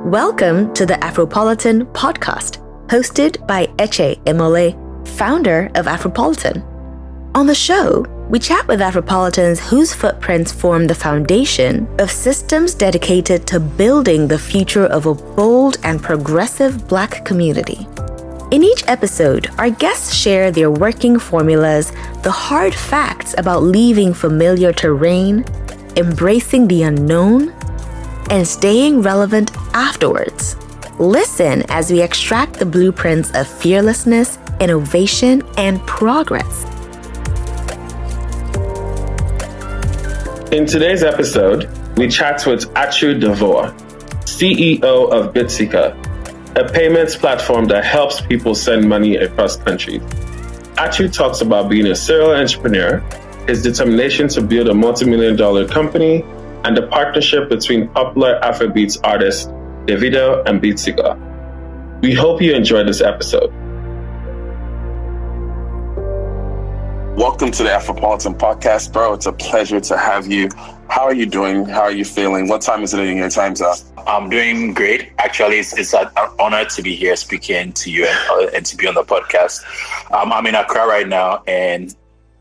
Welcome to the Afropolitan Podcast, hosted by Eche, Emole, founder of Afropolitan. On the show, we chat with Afropolitans whose footprints form the foundation of systems dedicated to building the future of a bold and progressive Black community. In each episode, our guests share their working formulas, the hard facts about leaving familiar terrain, embracing the unknown, and staying relevant afterwards. Listen as we extract the blueprints of fearlessness, innovation, and progress. In today's episode, we chat with Atsu Davoh, CEO of Bitsika, a payments platform that helps people send money across countries. Atsu talks about being a serial entrepreneur, his determination to build a multi-million-dollar company, and the partnership between popular Afrobeats artists Davido and Bitsika. We hope you enjoyed this episode. Welcome to the Afropolitan Podcast, bro. It's a pleasure to have you. How are you doing? How are you feeling? What time is it in your time zone? I'm doing great. Actually, it's an honor to be here speaking to you and to be on the podcast. I'm in Accra right now, and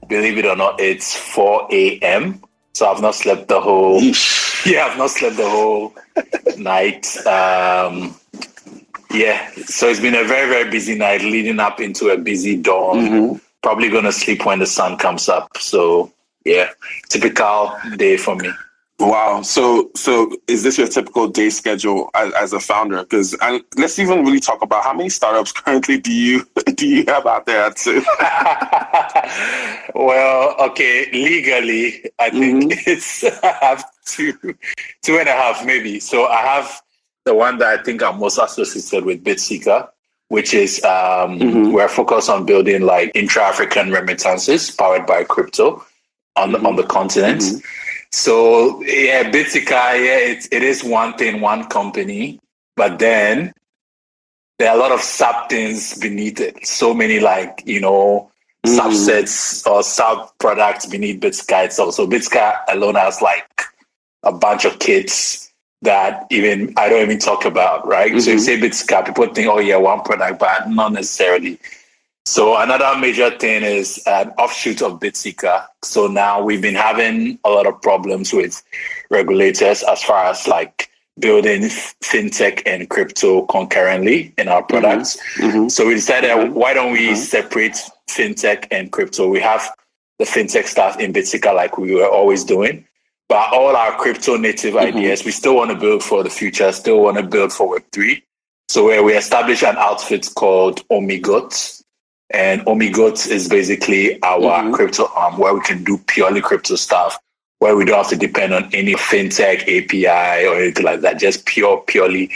believe it or not, it's 4 a.m. So I've not slept the whole night. So it's been a very, very busy night leading up into a busy dawn. Mm-hmm. Probably going to sleep when the sun comes up. So yeah, typical day for me. Wow. So is this your typical day schedule as a founder? Because let's even really talk about how many startups currently do you have out there too? Well, okay, legally, I think it's I have two and a half maybe. So I have the one that I think I'm most associated with, Bitsika, which is we're focused on building like intra-African remittances powered by crypto on the continent. Mm-hmm. So yeah, Bitsika, it is one thing, one company, but then there are a lot of sub things beneath it. So many subsets or sub products beneath Bitsika itself. So Bitsika alone has like a bunch of kits that I don't even talk about, right? Mm-hmm. So you say Bitsika, people think, oh yeah, one product, but not necessarily. So another major thing is an offshoot of Bitsika. So now we've been having a lot of problems with regulators as far as like building fintech and crypto concurrently in our products. Mm-hmm. So we decided, why don't we separate fintech and crypto? We have the fintech stuff in Bitsika like we were always doing, but all our crypto native ideas, we still want to build for the future, still want to build for Web3. So where we established an outfit called Omigot. And Omigot is basically our crypto arm where we can do purely crypto stuff, where we don't have to depend on any fintech API or anything like that, just purely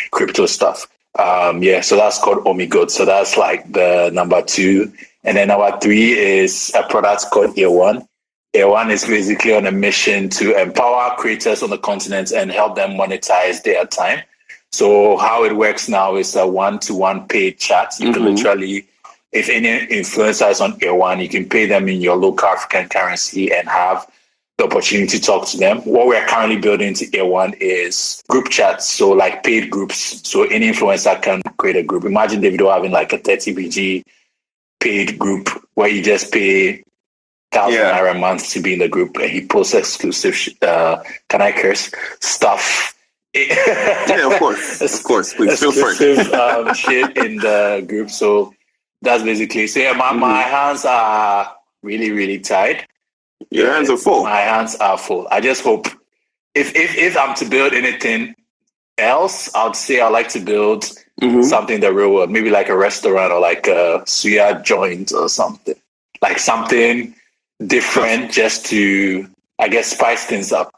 crypto stuff. So that's called Omigot. So that's like the number 2. And then number 3 is a product called A1. A1 is basically on a mission to empower creators on the continent and help them monetize their time. So how it works now is a one-to-one paid chat. You can literally, if any influencer is on A1, you can pay them in your local African currency and have the opportunity to talk to them. What we're currently building to A1 is group chats, so like paid groups. So any influencer can create a group. Imagine Davido having like a 30 BG paid group where you just pay 1,000 naira a month to be in the group, and he posts exclusive, can I curse, stuff. Yeah, of course. Please feel free. Shit in the group. So that's basically, so yeah, my hands are really, really tied. Your hands are full. My hands are full. I just hope if I'm to build anything else, I'd say I'd like to build something in the real world, maybe like a restaurant or like a suya joint or something. Like something different just to, I guess, spice things up.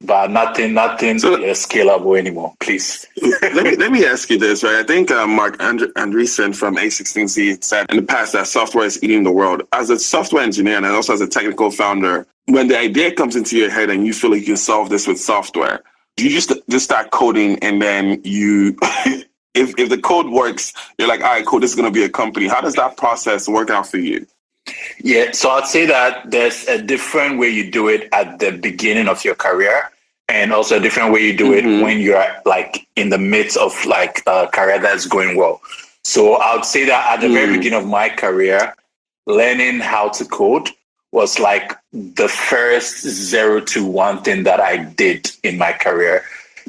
But nothing scalable anymore, please. let me ask you this, right? I think Mark Andreessen from A16Z said in the past that software is eating the world. As a software engineer and also as a technical founder, when the idea comes into your head and you feel like you can solve this with software, you just start coding, and then you, if the code works, you're like, all right, cool, this is going to be a company. How does that process work out for you? Yeah, so I'd say that there's a different way you do it at the beginning of your career and also a different way you do it when you're like in the midst of like a career that's going well. So I would say that at the very beginning of my career, learning how to code was like the first 0 to 1 thing that I did in my career,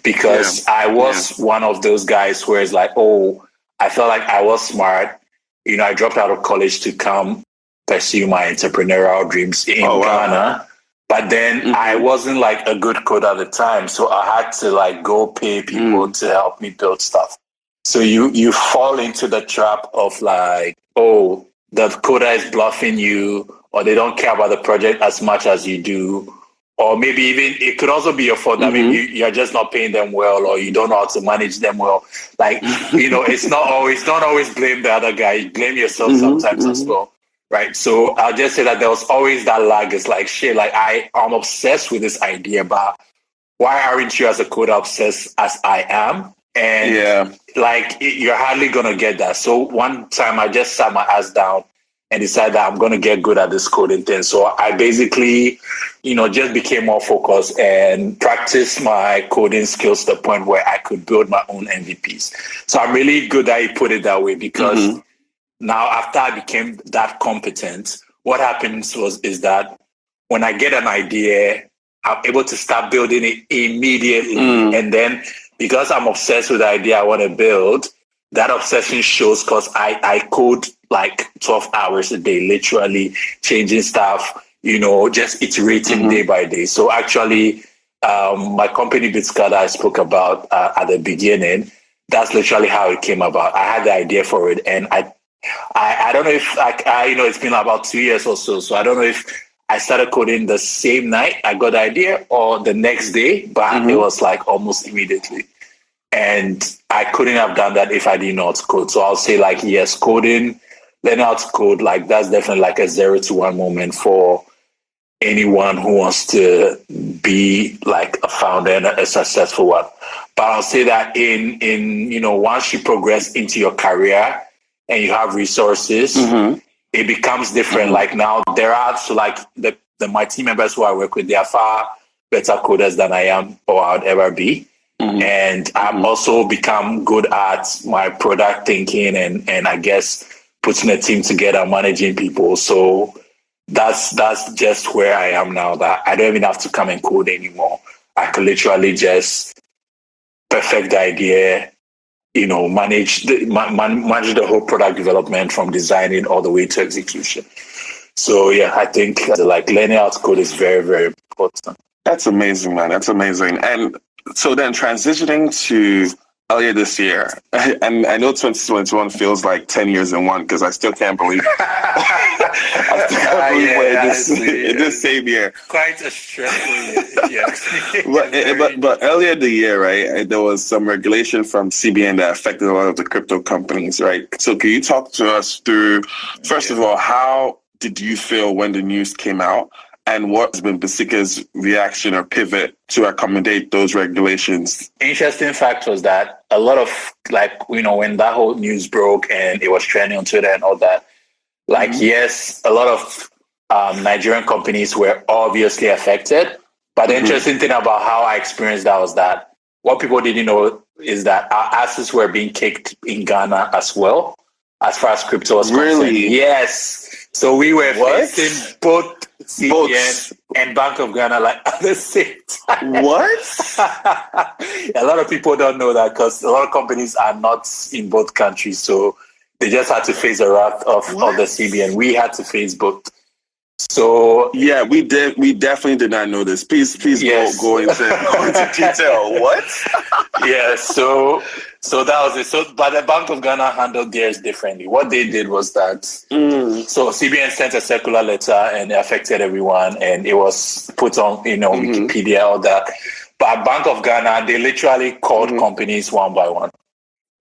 because I was one of those guys where it's like, oh, I felt like I was smart. You know, I dropped out of college to come pursue my entrepreneurial dreams in Ghana. But then I wasn't like a good coder at the time. So I had to like go pay people to help me build stuff. So you fall into the trap of like, oh, the coder is bluffing you, or they don't care about the project as much as you do. Or maybe even it could also be your fault that maybe you're just not paying them well, or you don't know how to manage them well. Like, you know, don't always blame the other guy. You blame yourself sometimes as well. Right. So I'll just say that there was always that lag. It's like, shit, like I'm obsessed with this idea, but why aren't you as a coder obsessed as I am? And like, you're hardly going to get that. So one time I just sat my ass down and decided that I'm going to get good at this coding thing. So I basically, you know, just became more focused and practiced my coding skills to the point where I could build my own MVPs. So I'm really good that you put it that way, because now after I became that competent, what happens is that when I get an idea, I'm able to start building it immediately. And then because I'm obsessed with the idea I want to build, that obsession shows, because I code like 12 hours a day, literally changing stuff, you know, just iterating day by day. So actually, my company Bitsika that I spoke about at the beginning, that's literally how it came about. I had the idea for it, and I don't know if I you know, it's been about 2 years or so. So I don't know if I started coding the same night I got the idea or the next day, but it was like almost immediately. And I couldn't have done that if I didn't know how to code. So I'll say like, yes, coding, learning how to code, like that's definitely like a 0 to 1 moment for anyone who wants to be like a founder and a successful one. But I'll say that in you know, once you progress into your career and you have resources, it becomes different. Like now there are, so like my team members who I work with, they are far better coders than I am or I'd ever be. And I've also become good at my product thinking and I guess putting a team together, managing people. So that's just where I am now, that I don't even have to come and code anymore. I could literally just perfect the idea, you know, manage the whole product development from designing all the way to execution. So yeah, I think like learning how to code is very, very important. That's amazing, man. That's amazing. And so then transitioning to earlier this year, and I know 2021 feels like 10 years in one, because I still can't believe it. This same year. Quite a stressful year. But earlier the year, right, there was some regulation from CBN that affected a lot of the crypto companies, right? So can you talk to us through, first of all, how did you feel when the news came out? And what has been Bitsika's reaction or pivot to accommodate those regulations? Interesting fact was that a lot of, like, you know, when that whole news broke and it was trending on Twitter and all that, like, yes, a lot of Nigerian companies were obviously affected. But the interesting thing about how I experienced that was that what people didn't know is that our assets were being kicked in Ghana as well, as far as crypto was concerned. Yes. So we were facing both CBN and Bank of Ghana like at the same time. What? A lot of people don't know that, because a lot of companies are not in both countries, so they just had to face the wrath of the CBN. We had to face both. So yeah, we definitely did not know this. Please go into detail. What? Yeah, so that was it. So, but the Bank of Ghana handled theirs differently. What they did was that, so CBN sent a circular letter and it affected everyone, and it was put on, you know, Wikipedia, all that. But Bank of Ghana, they literally called companies one by one.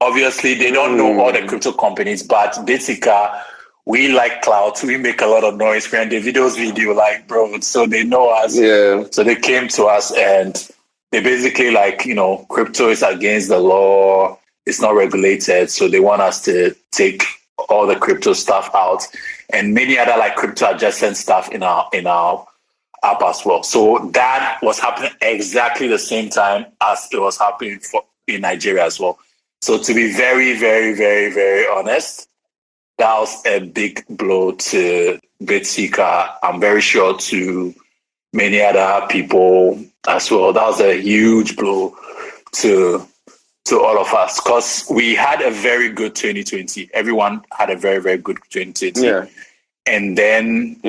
Obviously, they don't know all the crypto companies, but Bitsika, we like clout. We make a lot of noise. We're in Davido's video, like, bro. So they know us. Yeah. So they came to us and they basically, like, you know, crypto is against the law. It's not regulated. So they want us to take all the crypto stuff out and many other like crypto adjacent stuff in our app as well. So that was happening exactly the same time as it was happening in Nigeria as well. So to be very, very, very, very honest, that was a big blow to Bitsika. I'm very sure to many other people as well. That was a huge blow to all of us, because we had a very good 2020. Everyone had a very, very good 2020. Yeah. And then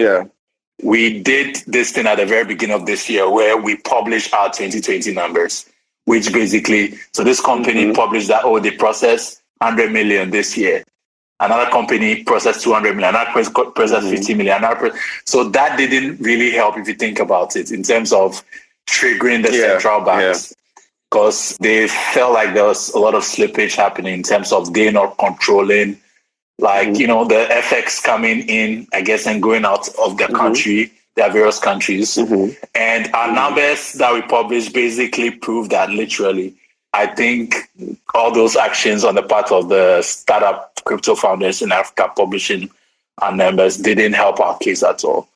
we did this thing at the very beginning of this year where we published our 2020 numbers, which basically, so this company published that, they processed 100 million this year. Another company processed 200 million, another processed 50 million. So that didn't really help if you think about it in terms of triggering the central banks, because they felt like there was a lot of slippage happening in terms of they not controlling, like, the FX coming in, I guess, and going out of the country, their various countries. And our numbers that we published basically prove that literally, I think all those actions on the part of the startup crypto founders in Africa publishing our numbers didn't help our case at all.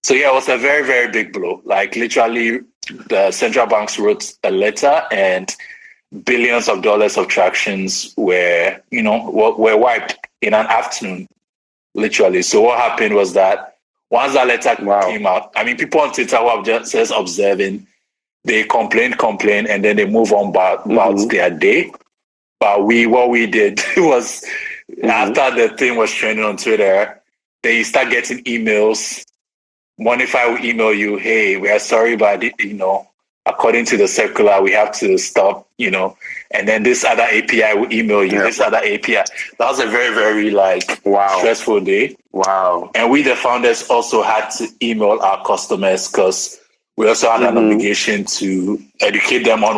So it was a very, very big blow. Like literally the central banks wrote a letter and billions of dollars of transactions were wiped in an afternoon, literally. So what happened was that once that letter came out, I mean, people on Twitter were just observing, they complain, and then they move on about their day. But what we did was, after the thing was trending on Twitter, they start getting emails. Monify will email you, hey, we are sorry, but according to the circular, we have to stop, and then this other API will email you, this other API. That was a very, very stressful day. Wow. And we, the founders, also had to email our customers because we also had an obligation to educate them on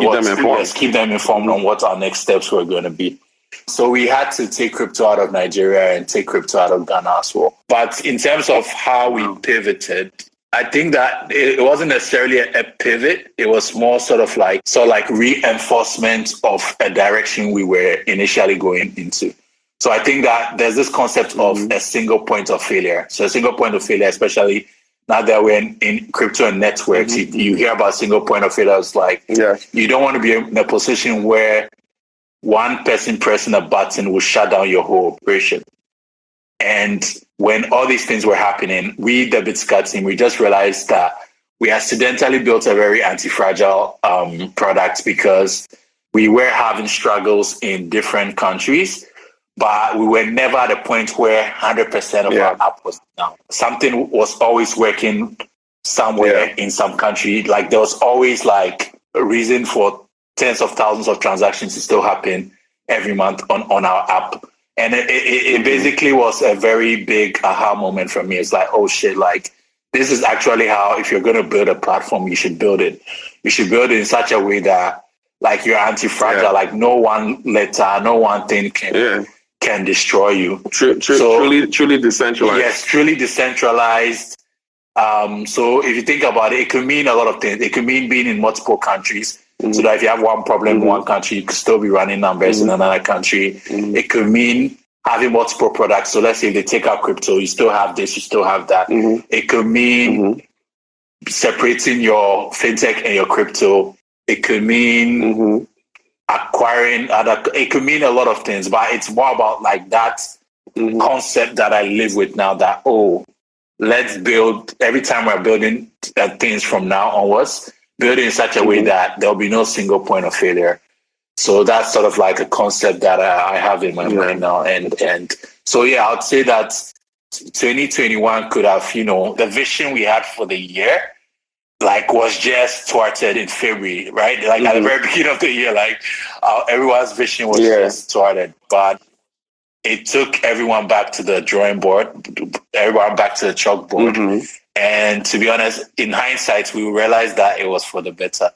keep them informed on what our next steps were going to be. So we had to take crypto out of Nigeria and take crypto out of Ghana as well. But in terms of how we pivoted, I think that it wasn't necessarily a pivot. It was more sort of like reinforcement of a direction we were initially going into. So I think that there's this concept of a single point of failure. So a single point of failure, especially now that we're in crypto and networks, you hear about single point of failure. It's like, you don't want to be in a position where one person pressing a button will shut down your whole operation. And when all these things were happening, we, the Bitsika team, we just realized that we accidentally built a very anti-fragile product because we were having struggles in different countries, but we were never at a point where 100% of our app was down. Something was always working somewhere in some country. Like there was always like a reason for tens of thousands of transactions to still happen every month on our app. And it basically was a very big aha moment for me. It's like, oh shit, like this is actually how, if you're going to build a platform, you should build it. You should build it in such a way that like you're anti-fragile, like no one letter, no one thing can destroy you. Truly decentralized. Yes, truly decentralized. So if you think about it, it could mean a lot of things. It could mean being in multiple countries. So that if you have one problem in one country, you could still be running numbers in another country. It could mean having multiple products. So let's say if they take out crypto, you still have this, you still have that. It could mean separating your fintech and your crypto. It could mean acquiring other, it could mean a lot of things, but it's more about like that concept that I live with now, that, let's build, every time we're building things from now onwards, build it in such a way that there'll be no single point of failure. So that's sort of like a concept that I have in my mind now. And so, I'd say that 2021 could have, the vision we had for the year, like was just thwarted in February, right? Like at the very beginning of the year, like everyone's vision was just thwarted. But it took everyone back to the drawing board, everyone back to the chalkboard. And to be honest, in hindsight, we realized that it was for the better.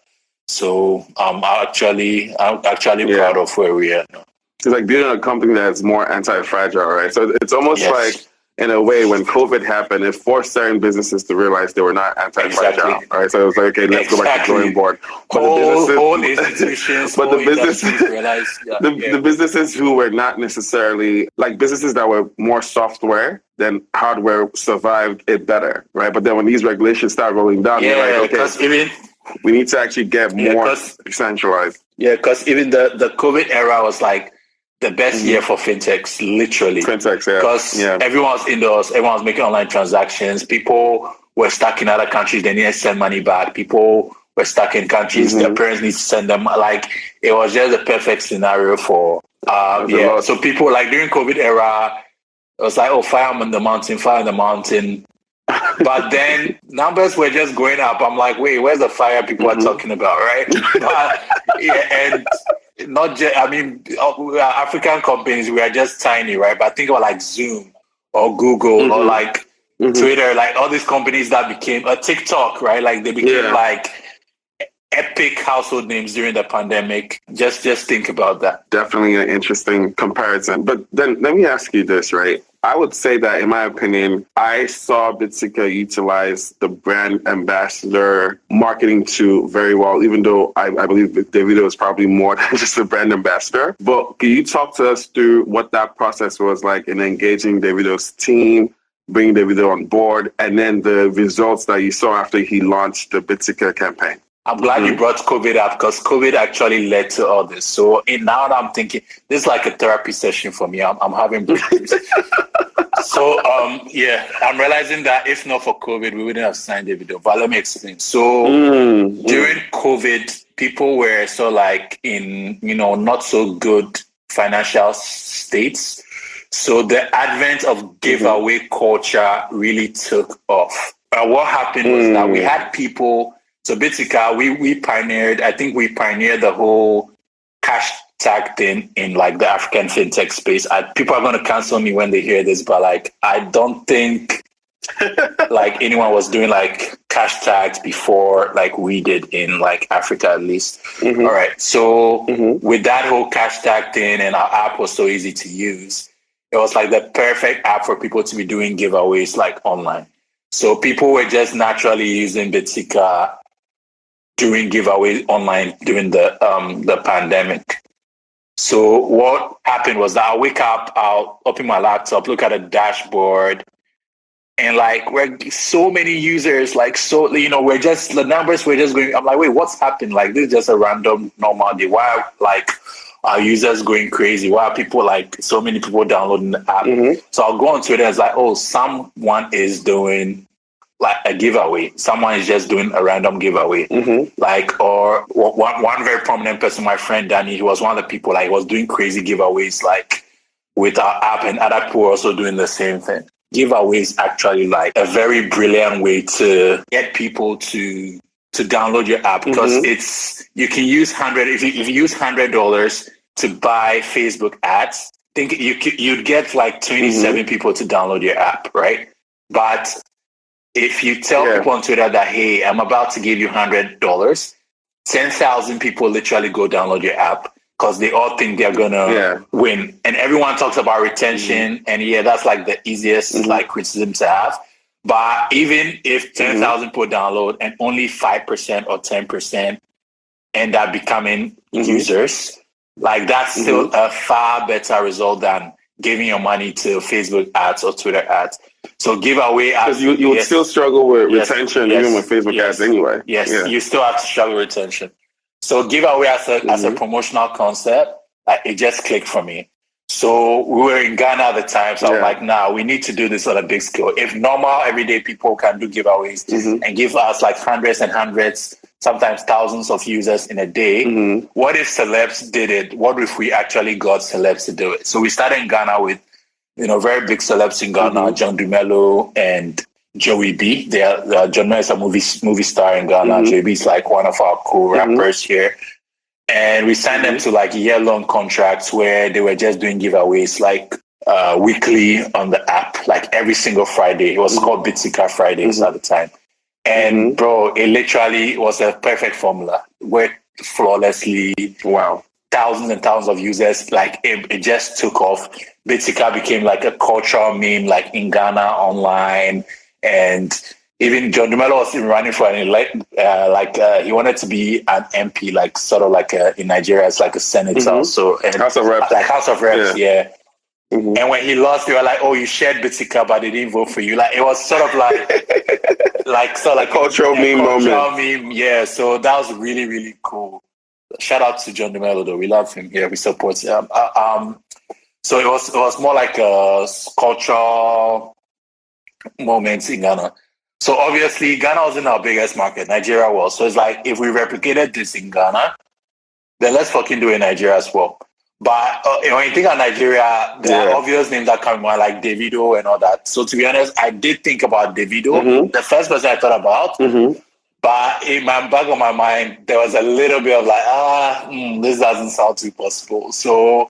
So I'm actually proud of where we are now. It's like building a company that's more anti-fragile, right? So it's almost like in a way, when COVID happened, it forced certain businesses to realize they were not anti-fragile. Right? So it was like, okay, let's go back to the drawing board. But whole institutions, but whole the businesses industries realized the businesses who were not necessarily like businesses that were more software than hardware survived it better, right? But then when these regulations start rolling down, you're like, okay, we need to actually get more decentralized. Yeah, because even the COVID era was like the best year for fintechs, literally. Fintechs, yeah. Because everyone was indoors, everyone was making online transactions. People were stuck in other countries, they needed to send money back. People were stuck in countries, their parents need to send them. Like, it was just a perfect scenario for, So people, like, during COVID era, it was like, oh, fire in the mountain. But then numbers were just going up. I'm like, wait, where's the fire people are talking about, right? And not just, I mean, African companies, we are just tiny, right? But think about like Zoom or Google or like Twitter, like all these companies that became a TikTok, right? Like they became like epic household names during the pandemic. Just think about that. Definitely an interesting comparison. But then let me ask you this, right? I would say that, in my opinion, I saw Bitsika utilize the brand ambassador marketing tool very well, even though I believe Davido is probably more than just a brand ambassador. But can you talk to us through what that process was like in engaging Davido's team, bringing Davido on board, and then the results that you saw after he launched the Bitsika campaign? I'm glad you brought COVID up because COVID actually led to all this. So now that I'm thinking, this is like a therapy session for me. I'm having breakthroughs. So, I'm realizing that if not for COVID, we wouldn't have signed Davido. But let me explain. So during COVID, people were so like in, not so good financial states. So the advent of giveaway culture really took off. What happened was that we had people. So Bitsika, we pioneered the whole hashtag thing in like the African fintech space. People are going to cancel me when they hear this, but like, I don't think like anyone was doing like hashtags before like we did in like Africa at least. All right. So with that whole hashtag thing and our app was so easy to use, it was like the perfect app for people to be doing giveaways like online. So people were just naturally using Bitsika during giveaways online during the pandemic. So what happened was that I'll wake up, I'll open my laptop, look at a dashboard, and like we're so many users, like we're just the numbers were just going. I'm like, wait, what's happened? Like this is just a random normal day. Why are like our users going crazy? Why are people like so many people downloading the app? So I'll go on Twitter. It's like, oh, someone is doing like a giveaway. Someone is just doing a random giveaway. Like, or one very prominent person, my friend Danny, he was one of the people, like, was doing crazy giveaways, like, with our app, and other people were also doing the same thing. Giveaways actually, like, a very brilliant way to get people to download your app, because you can use if you use $100 to buy Facebook ads, think you'd get like 27 people to download your app, right? But if you tell people on Twitter that, hey, I'm about to give you $100, 10,000 people literally go download your app because they all think they're going to win. And everyone talks about retention. And that's like the easiest like criticism to have. But even if 10,000 people download and only 5% or 10% end up becoming users, like that's still a far better result than giving your money to Facebook ads or Twitter ads. So giveaway ads. Because you would still struggle with retention even with Facebook ads anyway. You still have to struggle with retention. So giveaway as a promotional concept, it just clicked for me. So we were in Ghana at the time. So I'm like, we need to do this on a big scale. If normal, everyday people can do giveaways and give us like hundreds and hundreds, sometimes thousands of users in a day. What if celebs did it? What if we actually got celebs to do it? So we started in Ghana with, very big celebs in Ghana, John Dumelo and Joey B. John Dumelo is a movie star in Ghana. Joey B is like one of our cool rappers here. And we signed them to like year-long contracts where they were just doing giveaways like weekly on the app, like every single Friday. It was called Bitsika Fridays at the time. And bro, it literally was a perfect formula. Worked flawlessly. Wow. thousands and thousands of users. Like it just took off. Bitsika became like a cultural meme, like in Ghana online, and even John Dumelo was running for an he wanted to be an MP, like sort of like in Nigeria, it's like a senator. So and House of Reps, like House of Reps, yeah. And when he lost, they were like, "Oh, you shared Bitsika, but they didn't vote for you." Like it was sort of like a cultural meme moment. Yeah. So that was really, really cool. Shout out to John Dumelo, though. We love him. Yeah, we support him. So it was more like a cultural moment in Ghana. So obviously, Ghana wasn't our biggest market. Nigeria was. So it's like, if we replicated this in Ghana, then let's fucking do it in Nigeria as well. But when you think of Nigeria, there are obvious names that come in mind, like Davido and all that. So to be honest, I did think about Davido. The first person I thought about. But in my back of my mind, there was a little bit of like, this doesn't sound too possible. So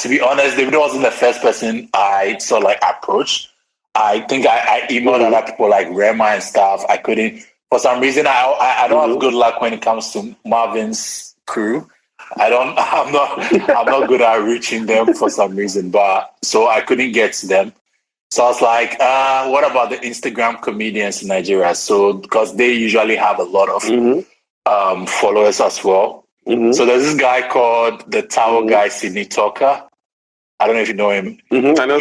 to be honest, Davido wasn't the first person I sort of like approached. I think I emailed other people like Rema and stuff. I couldn't, for some reason, I don't have good luck when it comes to Marvin's crew. I'm not good at reaching them for some reason, but so I couldn't get to them. So I was like, what about the Instagram comedians in Nigeria? So because they usually have a lot of followers as well. So there's this guy called the Tower guy, Sydney Talker. I don't know if you know him. I know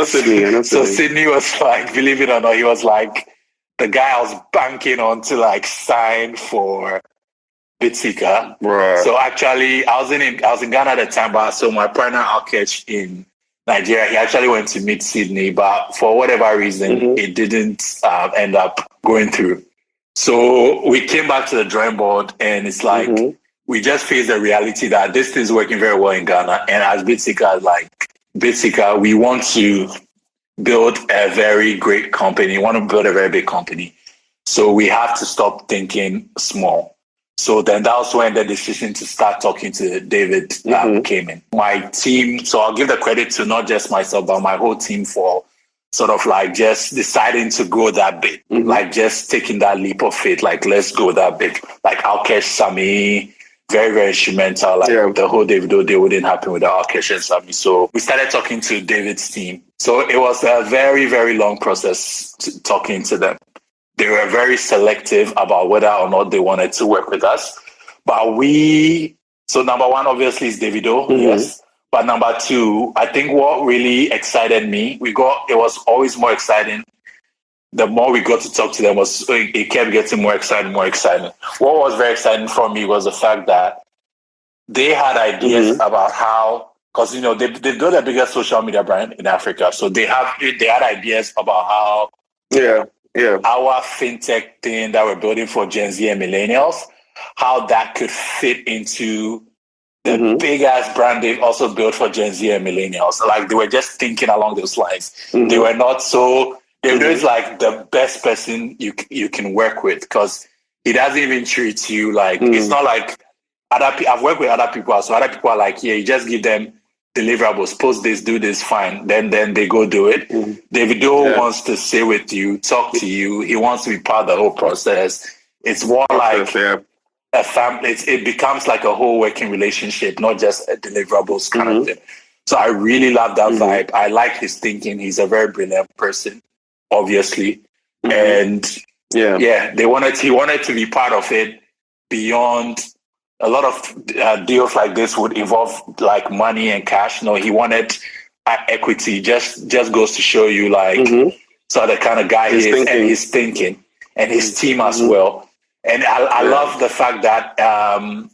Sydney. So Sydney was like, believe it or not, he was like the guy I was banking on to like sign for Bitsika. Right. So actually, I was in Ghana at the time, but so my partner Eche in Nigeria, he actually went to meet Sydney, but for whatever reason, it didn't end up going through. So we came back to the drawing board, and it's like we just faced the reality that this thing's working very well in Ghana, and as Bitsika, we want to build a very great company. We want to build a very big company, so we have to stop thinking small. So then that was when the decision to start talking to David came in. My team, so I'll give the credit to not just myself, but my whole team for sort of like just deciding to go that big, like just taking that leap of faith, like let's go that big. Like Alkesh, Sami, very, very instrumental. Like the whole Davido deal wouldn't happen without Alkesh and Sami. So we started talking to David's team. So it was a very, very long process talking to them. They were very selective about whether or not they wanted to work with us. But so number one, obviously, is Davido, yes. But number two, I think what really excited me, it was always more exciting. The more we got to talk to them, it kept getting more exciting. What was very exciting for me was the fact that they had ideas about how, because, they've got the biggest social media brand in Africa. So they had ideas about how our fintech thing that we're building for Gen Z and millennials, how that could fit into the big ass brand they've also built for Gen Z and millennials. Like they were just thinking along those lines. They were not so. Davido is like the best person you can work with because he doesn't even treat you like it's not like I've worked with other people, so other people are like, yeah, you just give them deliverables, post this, do this, fine. Then they go do it. Davido wants to stay with you, talk to you. He wants to be part of the whole process. It's more like a family. It becomes like a whole working relationship, not just a deliverables kind of thing. So I really love that vibe. I like his thinking. He's a very brilliant person, obviously. And he wanted to be part of it beyond. A lot of deals like this would involve like money and cash. No, he wanted equity. Just goes to show you like so the kind of guy he is and his thinking and his team as well. And I love the fact that I've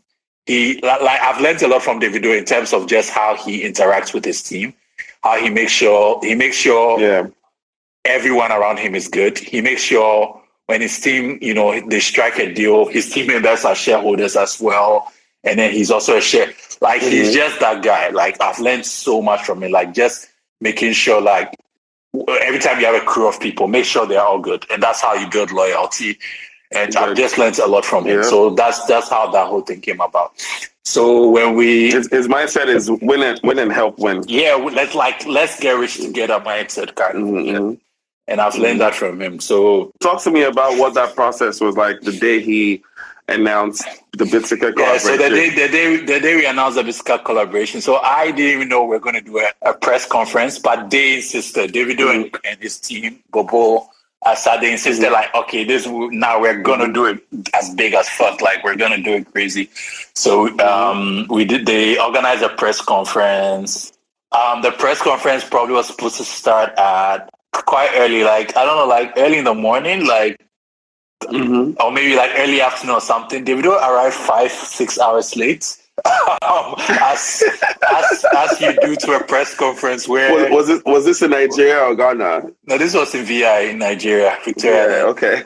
learned a lot from Davido in terms of just how he interacts with his team, how he makes sure everyone around him is good. He makes sure when his team, they strike a deal, his team members are shareholders as well. And then he's also a share. Like, he's just that guy. Like, I've learned so much from him. Like, just making sure, like, every time you have a crew of people, make sure they're all good. And that's how you build loyalty. And I've just learned a lot from him. So that's how that whole thing came about. So when his mindset is win and help win. Yeah, let's get rich together mindset kind of. And I've learned that from him. So talk to me about what that process was like the day he announced the Bitsika collaboration? Yeah, so the day we announced the Bitsika collaboration, so I didn't even know we were going to do a press conference, but they insisted, Davido and his team, Bobo, they insisted like, okay, now we're going to do it as big as fuck, like we're going to do it crazy. So they organized a press conference. The press conference probably was supposed to start at quite early, like, I don't know, like early in the morning, like, or maybe like early afternoon or something. Davido arrived 5-6 hours late. As you do to a press conference where was this in Nigeria or Ghana? No, this was in VI in Nigeria, Victoria. Yeah, okay.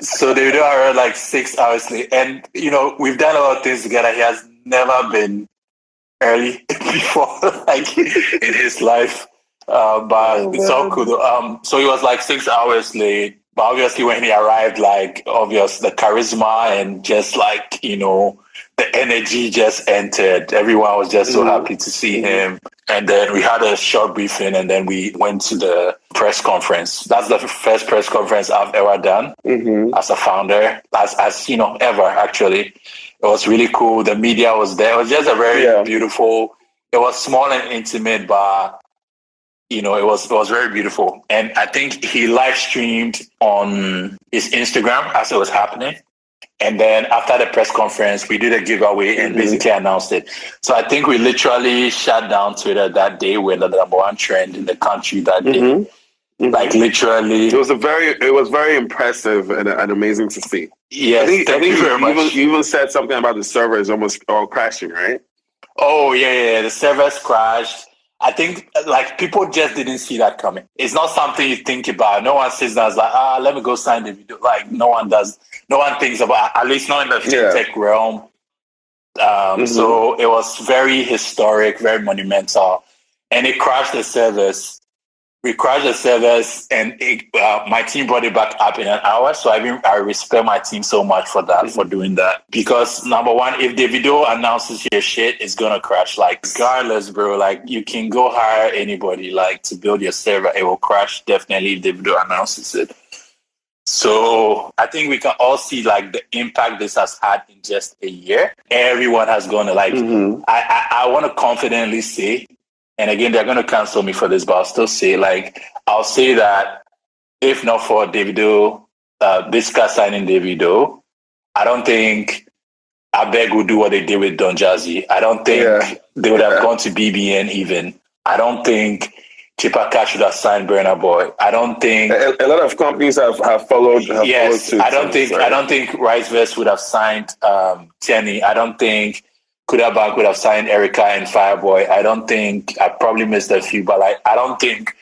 So Davido arrived like 6 hours late, and we've done a lot of things together. He has never been early before, like in his life. But it's all cool. So he was like 6 hours late. But obviously, when he arrived, like the charisma and just like the energy just entered. Everyone was just so happy to see him. And then we had a short briefing, and then we went to the press conference. That's the first press conference I've ever done as a founder, as ever, actually. It was really cool. The media was there. It was just a very beautiful, it was small and intimate, but, it was very beautiful. And I think he live streamed on his Instagram as it was happening. And then after the press conference, we did a giveaway and basically announced it. So I think we literally shut down Twitter that day. We're the number one trend in the country that day. Like literally. It was very impressive and amazing to see. Yes, I think you very much. You even said something about the servers almost all crashing, right? Oh, yeah. The servers crashed. I think like people just didn't see that coming. It's not something you think about. No one sits down and is like, let me go sign the video. Like no one does. No one thinks about, at least not in the fintech realm. So it was very historic, very monumental, and it crashed the servers. We crashed the servers, and my team brought it back up in an hour. So I respect my team so much for that, for doing that. Because number one, if Davido announces your shit, it's gonna crash. Like regardless, bro. Like you can go hire anybody like to build your server, it will crash definitely if Davido announces it. So I think we can all see like the impact this has had in just a year. Everyone has gone to like, I want to confidently say, and again, they're going to cancel me for this, but I'll still say I'll say that if not for Davido, Bitsika signing Davido, I don't think Abeg would do what they did with Don Jazzy. I don't think they would have gone to BBN even. I don't think Chipaka should have signed Burna Boy. I don't think a lot of companies have followed. Yes, I don't think Riceverse would have signed Tenny. I don't think Kuda Bank would have signed Erica and Fireboy. I don't think I probably missed a few, but I don't think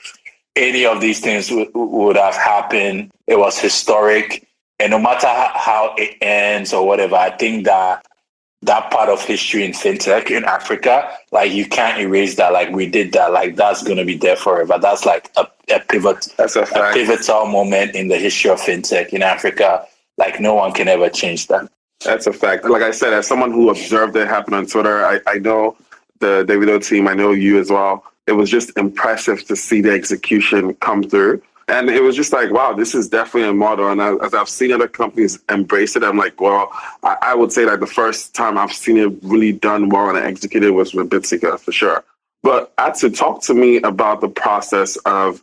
any of these things would have happened. It was historic, and no matter how it ends or whatever, I think that part of history in fintech in Africa, like you can't erase that. Like we did that. Like that's gonna be there forever. That's like a pivot. That's a fact. A pivotal moment in the history of fintech in Africa. Like no one can ever change that. That's a fact. Like I said, as someone who observed it happen on Twitter, I know the Davido team. I know you as well. It was just impressive to see the execution come through. And it was just like, wow, this is definitely a model. And as I've seen other companies embrace it, I'm like, well, I would say that the first time I've seen it really done well and executed was with Bitsika for sure. But Atsu, talk to me about the process of,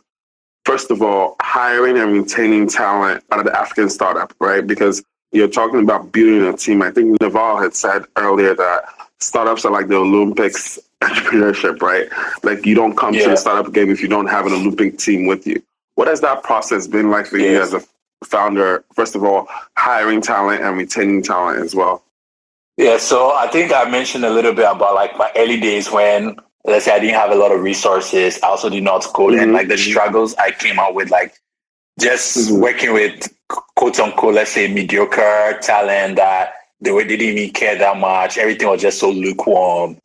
first of all, hiring and retaining talent out of the African startup, right? Because you're talking about building a team. I think Naval had said earlier that startups are like the Olympics entrepreneurship, right? Like you don't come to the startup game if you don't have an Olympic team with you. What has that process been like for you as a founder? First of all, hiring talent and retaining talent as well. Yeah, so I think I mentioned a little bit about like my early days when, let's say, I didn't have a lot of resources. I also did not code, and like the struggles I came out with, like just working with quote unquote, let's say, mediocre talent that they didn't even care that much. Everything was just so lukewarm.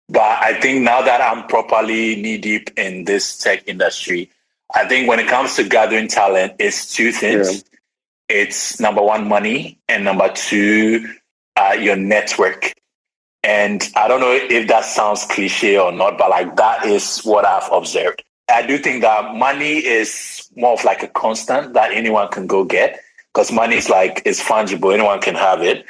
But I think now that I'm properly knee deep in this tech industry, I think when it comes to gathering talent, it's two things. Yeah. It's number one, money, and number two, your network. And I don't know if that sounds cliche or not, but like that is what I've observed. I do think that money is more of like a constant that anyone can go get. because money is like, it's fungible. Anyone can have it.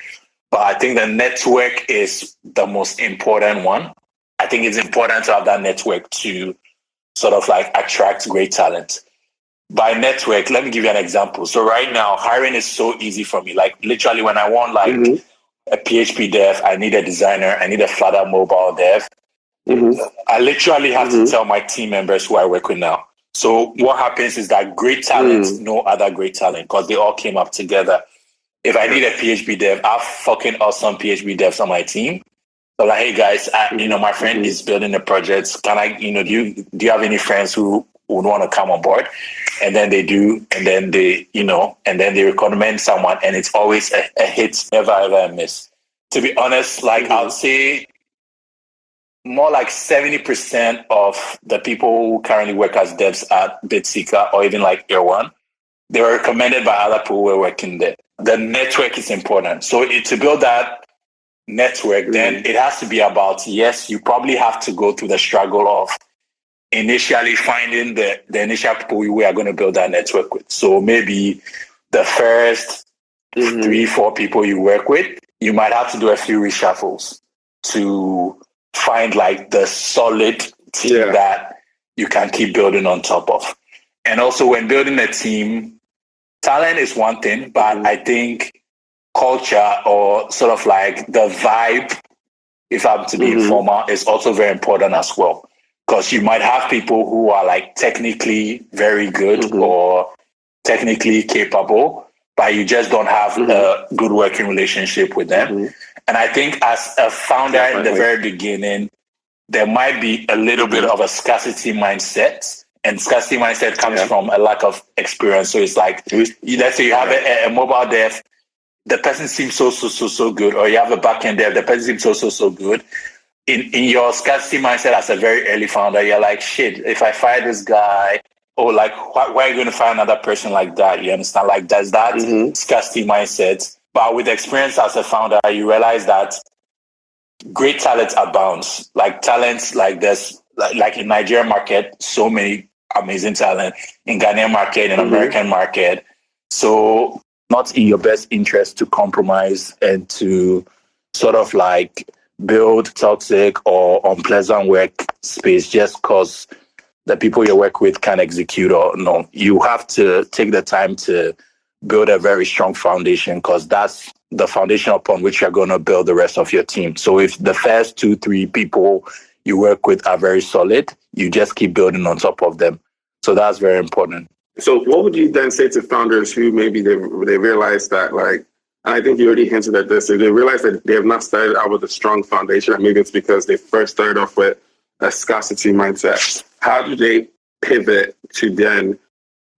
But I think the network is the most important one. I think it's important to have that network to sort of like attract great talent. By network, let me give you an example. So right now, hiring is so easy for me. Like literally when I want like a PHP dev, I need a designer, I need a Flutter mobile dev. I literally have to tell my team members who I work with now. So what happens is that great talent know other great talent because they all came up together. If I need a PHP dev, I have fucking awesome PHP devs on my team. So like, hey guys, my friend is building a project. Can I, do you have any friends who would want to come on board? And then they do, and then they, and then they recommend someone, and it's always a hit, never ever a miss. To be honest, like I'll say more like 70% of the people who currently work as devs at Bitsika or even like Year One, they were recommended by other people who were working there. The network is important. So to build that network, then it has to be about, yes, you probably have to go through the struggle of initially finding the initial people we are going to build that network with. So maybe the first 3-4 people you work with, you might have to do a few reshuffles to find like the solid team that you can keep building on top of. And also when building a team, talent is one thing, but I think culture or sort of like the vibe, if I'm to be informal, is also very important as well. Because you might have people who are like technically very good or technically capable, but you just don't have a good working relationship with them. And I think as a founder in the very beginning, there might be a little bit of a scarcity mindset. And scarcity mindset comes from a lack of experience. So it's like, let's say you have a mobile dev, the person seems so good, or you have a backend dev, the person seems so good. In your scarcity mindset as a very early founder, you're like, shit, if I fire this guy, or like, why are you going to find another person like that? You understand? Like, there's that scarcity mindset. But with experience as a founder, you realize that great talent abounds. Like talents, like there's like in Nigerian market, so many amazing talent. In Ghanaian market, in American market. So not in your best interest to compromise and to sort of like build toxic or unpleasant work space just because the people you work with can execute or no. You have to take the time to build a very strong foundation because that's the foundation upon which you're going to build the rest of your team. So if the first 2-3 people you work with are very solid, you just keep building on top of them. So that's very important. So what would you then say to founders who maybe they realize that, like, and I think you already hinted at this, if they realize that they have not started out with a strong foundation, and maybe it's because they first started off with a scarcity mindset. How do they pivot to then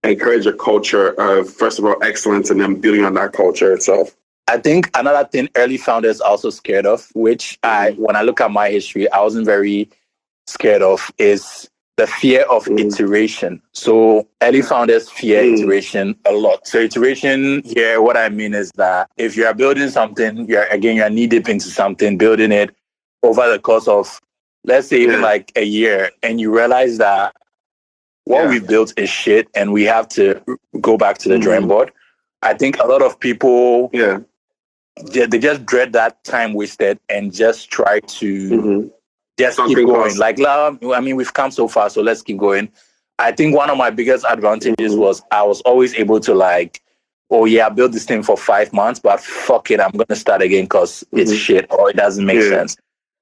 encourage a culture of, first of all, excellence and then building on that culture itself? I think another thing early founders are also scared of, which when I look at my history, I wasn't very scared of, is the fear of iteration. So early founders fear iteration a lot. So iteration here, what I mean is that if you are building something, you're knee deep into something, building it over the course of, let's say even like a year, and you realize that what we built is shit and we have to go back to the drawing board. I think a lot of people, they just dread that time wasted and just try to just keep going. Like, I mean, we've come so far, so let's keep going. I think one of my biggest advantages was I was always able to like, oh yeah, I built this thing for 5 months, but fuck it, I'm going to start again because it's shit or it doesn't make sense.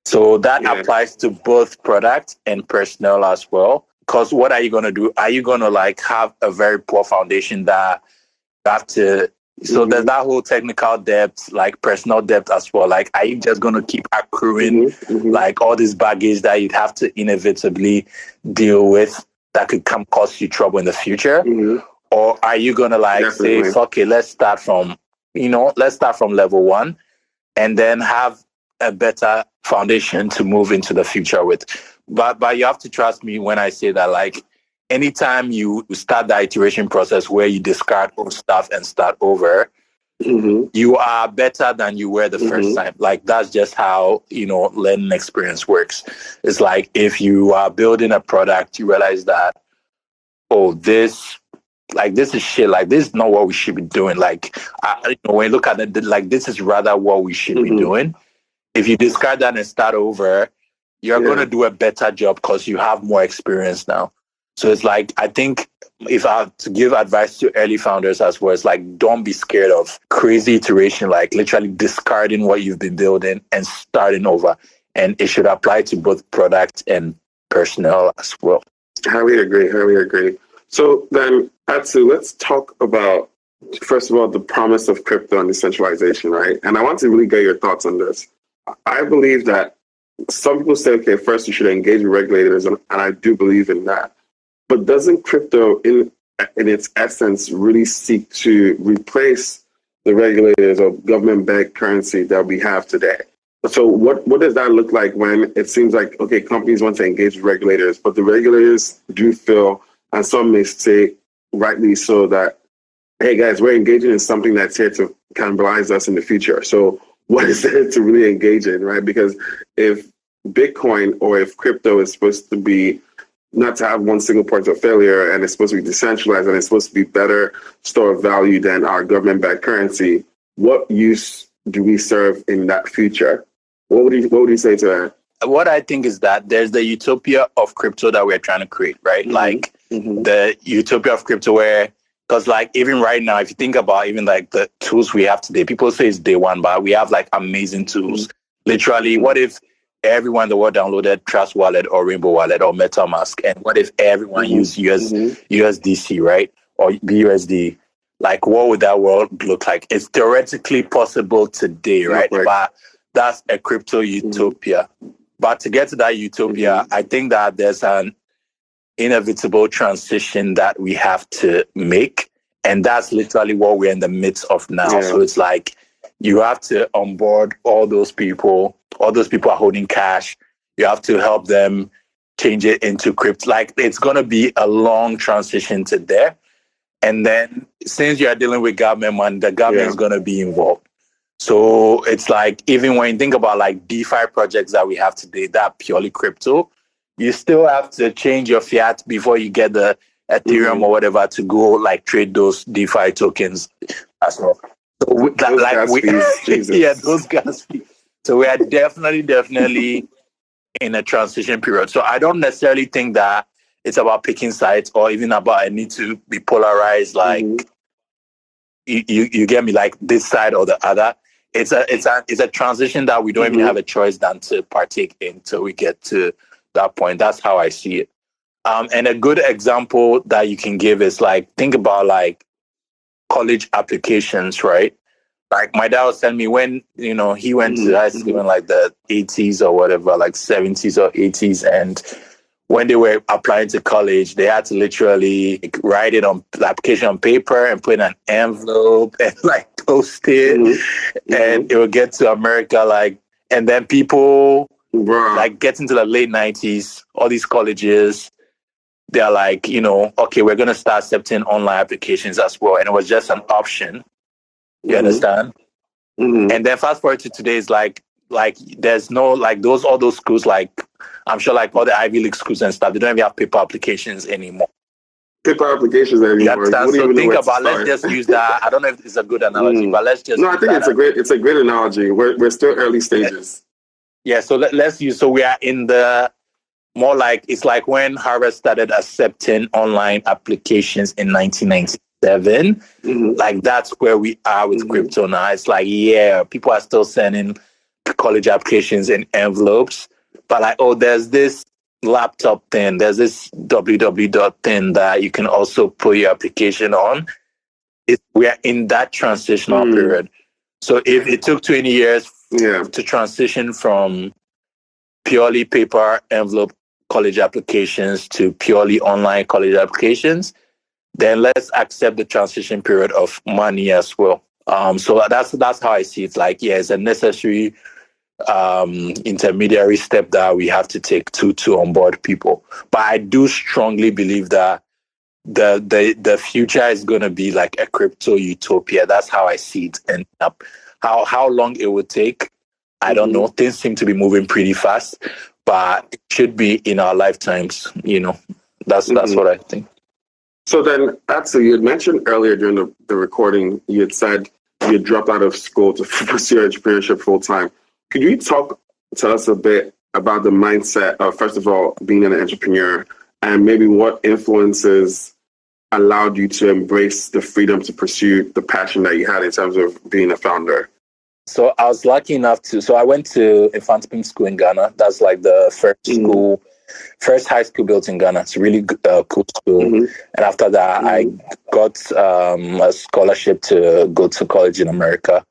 So that applies to both product and personnel as well. Because what are you going to do? Are you going to like have a very poor foundation that you have to, so there's that whole technical debt, like personal debt as well. Like, are you just going to keep accruing like all this baggage that you'd have to inevitably deal with that could come cost you trouble in the future? Or are you going to like say, fuck it, let's start from level 1 and then have a better foundation to move into the future with. But you have to trust me when I say that, like, anytime you start the iteration process where you discard old stuff and start over, you are better than you were the first time. Like, that's just how, learning experience works. It's like if you are building a product, you realize that, oh, this like this is shit. Like this is not what we should be doing. Like when you look at it, like this is rather what we should be doing. If you discard that and start over, you're going to do a better job because you have more experience now. So it's like, I think if I have to give advice to early founders as well, it's like, don't be scared of crazy iteration, like literally discarding what you've been building and starting over. And it should apply to both product and personnel as well. Highly agree. So then, Atsu, let's talk about, first of all, the promise of crypto and decentralization, right? And I want to really get your thoughts on this. I believe that some people say, okay, first you should engage with regulators, and I do believe in that. But doesn't crypto, in its essence, really seek to replace the regulators or government-backed currency that we have today? So what does that look like when it seems like, okay, companies want to engage with regulators, but the regulators do feel, and some may say rightly so, that, hey guys, we're engaging in something that's here to cannibalize us in the future. So what is there to really engage in, right? Because if Bitcoin or if crypto is supposed to be not to have one single point of failure, and it's supposed to be decentralized, and it's supposed to be better store of value than our government-backed currency, what use do we serve in that future? What would you say to that? What I think is that there's the utopia of crypto that we're trying to create, right? Like the utopia of crypto where, because like even right now, if you think about even like the tools we have today, people say it's day one, but we have like amazing tools. Literally, what if everyone in the world downloaded Trust Wallet or Rainbow Wallet or MetaMask? And what if everyone used USDC, right? Or BUSD? Like, what would that world look like? It's theoretically possible today, right? But that's a crypto utopia. But to get to that utopia, I think that there's an inevitable transition that we have to make. And that's literally what we're in the midst of now. So it's like, you have to onboard all those people are holding cash. You have to help them change it into crypto. Like, it's going to be a long transition to there. And then since you are dealing with government money, the government is going to be involved. So it's like, even when you think about like DeFi projects that we have today, that are purely crypto, you still have to change your fiat before you get the Ethereum or whatever to go like trade those DeFi tokens as well. So those gas fees. So we are definitely in a transition period. So I don't necessarily think that it's about picking sides or even about a need to be polarized. Like you get me, like this side or the other. It's a transition that we don't even have a choice than to partake in till we get to that point. That's how I see it. And a good example that you can give is like, think about like college applications, right? Like my dad was telling me when, he went to high school in like the 80s or whatever, like 70s or 80s. And when they were applying to college, they had to literally write it on the application on paper and put in an envelope and like post it. And it would get to America, like, and then people like get into the late 90s, all these colleges, they're like, okay, we're going to start accepting online applications as well. And it was just an option. You understand? And then fast forward to today is like there's no like all those schools, like I'm sure like all the Ivy League schools and stuff, they don't even have paper applications anymore. So think about, let's just use that. I don't know if it's a good analogy, but let's just. No, I think it's a great analogy. We're still early stages. Yeah. So let's use. So we are in the more like, it's like when Harvard started accepting online applications in 1997. Like that's where we are with crypto now. It's like, people are still sending college applications in envelopes, but like, there's this laptop thing, there's this www thing that you can also put your application on. We are in that transitional period. So if it took 20 years to transition from purely paper envelope college applications to purely online college applications, then let's accept the transition period of money as well. So that's how I see it. Like, it's a necessary intermediary step that we have to take to onboard people. But I do strongly believe that the future is going to be like a crypto utopia. That's how I see it. And how long it would take, I don't know. Things seem to be moving pretty fast, but it should be in our lifetimes. That's what I think. So then, Atsu, you had mentioned earlier during the recording, you had said you had dropped out of school to pursue entrepreneurship full time. Could you talk to us a bit about the mindset of, first of all, being an entrepreneur, and maybe what influences allowed you to embrace the freedom to pursue the passion that you had in terms of being a founder? So I was lucky enough so I went to Infantine School in Ghana. That's like the first high school built in Ghana. It's a really cool school. And after that, I got a scholarship to go to college in America.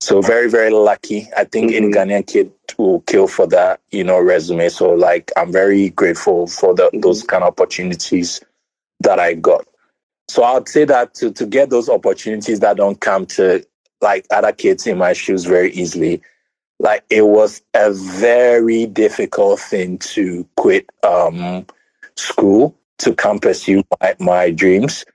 So very, very lucky. I think any Ghanaian kid will kill for that, resume. So like, I'm very grateful for those kind of opportunities that I got. So I'd say that to get those opportunities that don't come to like other kids in my shoes very easily, like it was a very difficult thing to quit school to come pursue my dreams.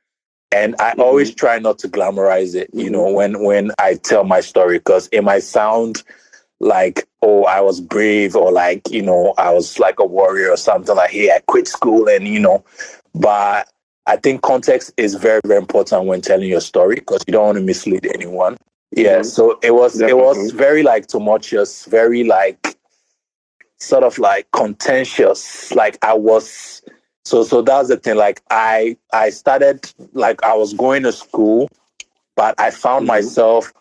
And I always try not to glamorize it, when I tell my story, because it might sound like, oh, I was brave, or like, I was like a warrior or something, like, hey, I quit school and, but I think context is very, very important when telling your story, because you don't want to mislead anyone. Yeah, so it was very like tumultuous, very like sort of like contentious. Like I was so that's the thing. Like I started, like I was going to school, but I found myself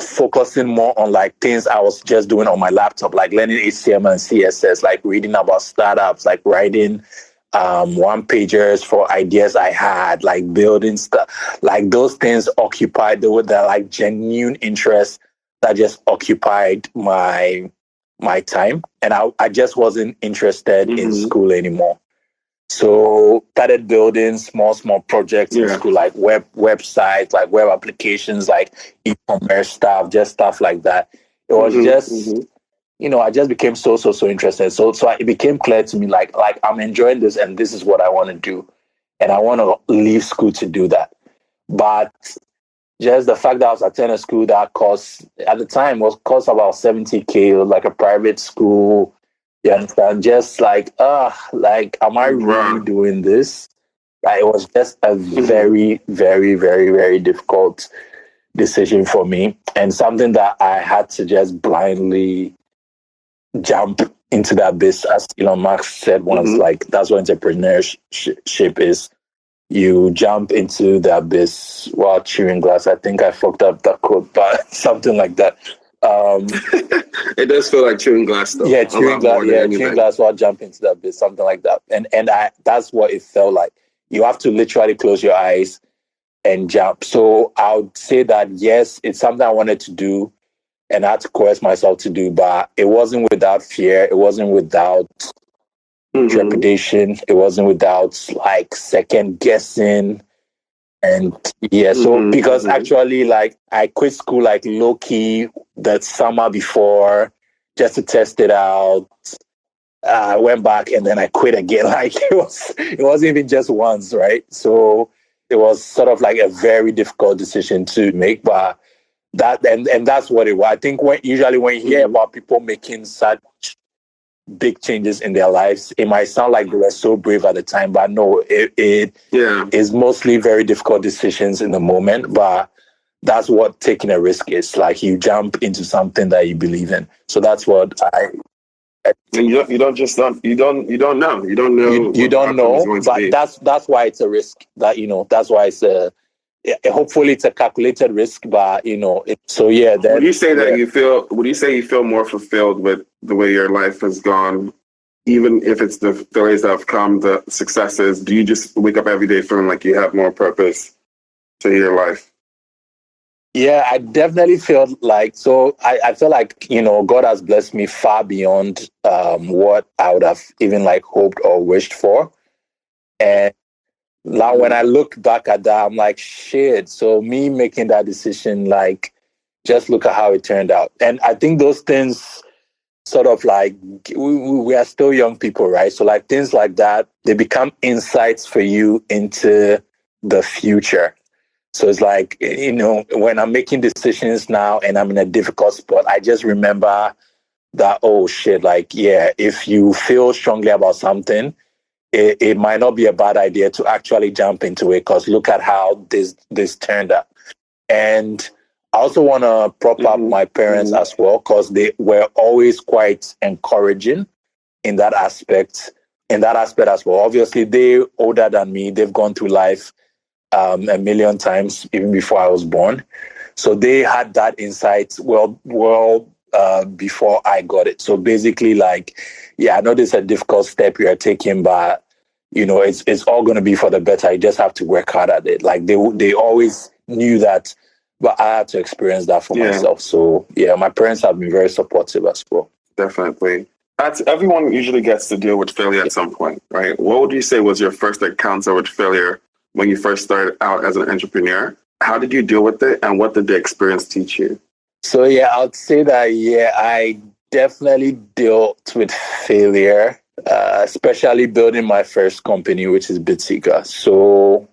focusing more on like things I was just doing on my laptop, like learning HTML and CSS, like reading about startups, like writing one pagers for ideas I had, like building stuff, like those things occupied the like genuine interest that just occupied my time, and I just wasn't interested in school anymore. So started building small projects in school, like websites, like web applications, like e-commerce stuff, just stuff like that. It was just I just became so interested. So it became clear to me, like I'm enjoying this, and this is what I want to do, and I want to leave school to do that. But just the fact that I was attending a school that cost at the time cost about $70,000, it was like a private school. You understand? Just like am I really doing this? Like, it was just a very, very, very, very difficult decision for me, and something that I had to just blindly jump into that abyss, as Elon Musk said once. Like, that's what entrepreneurship is. You jump into the abyss while chewing glass. I think I fucked up that quote, but something like that. It does feel like chewing glass, though. Yeah, chewing glass while jumping into the abyss, something like that. And that's what it felt like. You have to literally close your eyes and jump. So I would say that yes, it's something I wanted to do, and I had to coerce myself to do, but it wasn't without fear. It wasn't without trepidation. It wasn't without like second guessing. And so because actually, like, I quit school like low key that summer before just to test it out. I went back and then I quit again. Like it wasn't even just once, right? So it was sort of like a very difficult decision to make, but that and that's what it was. I think when you hear about people making such big changes in their lives, it might sound like they were so brave at the time, but no, it is mostly very difficult decisions in the moment. But that's what taking a risk is. Like, you jump into something that you believe in. So that's what and you don't know, but that's why it's a risk. That's why it's hopefully it's a calculated risk, but would you say that you feel more fulfilled with the way your life has gone, even if it's the failures that have come, the successes? Do you just wake up every day feeling like you have more purpose to your life? Yeah, I definitely feel like, so I feel like, God has blessed me far beyond what I would have even like hoped or wished for. And now when I look back at that, I'm like, shit. So me making that decision, like, just look at how it turned out. And I think those things sort of like, we are still young people, right? So like things like that, they become insights for you into the future. So it's like, when I'm making decisions now and I'm in a difficult spot, I just remember that, oh shit, like, yeah, if you feel strongly about something, it might not be a bad idea to actually jump into it, because look at how this turned out. And I also want to prop up my parents as well, because they were always quite encouraging in that aspect. As well. Obviously, they're older than me. They've gone through life a million times even before I was born. So they had that insight well before I got it. So basically, like, yeah, I know this is a difficult step you're taking, but you know, it's all going to be for the better. You just have to work hard at it. Like they always knew that, but I had to experience that for myself. So yeah, my parents have been very supportive as well. Definitely. Everyone usually gets to deal with failure at some point, right? What would you say was your first encounter with failure when you first started out as an entrepreneur? How did you deal with it, and what did the experience teach you? So yeah, I would say that I definitely dealt with failure, especially building my first company, which is Bitsika. So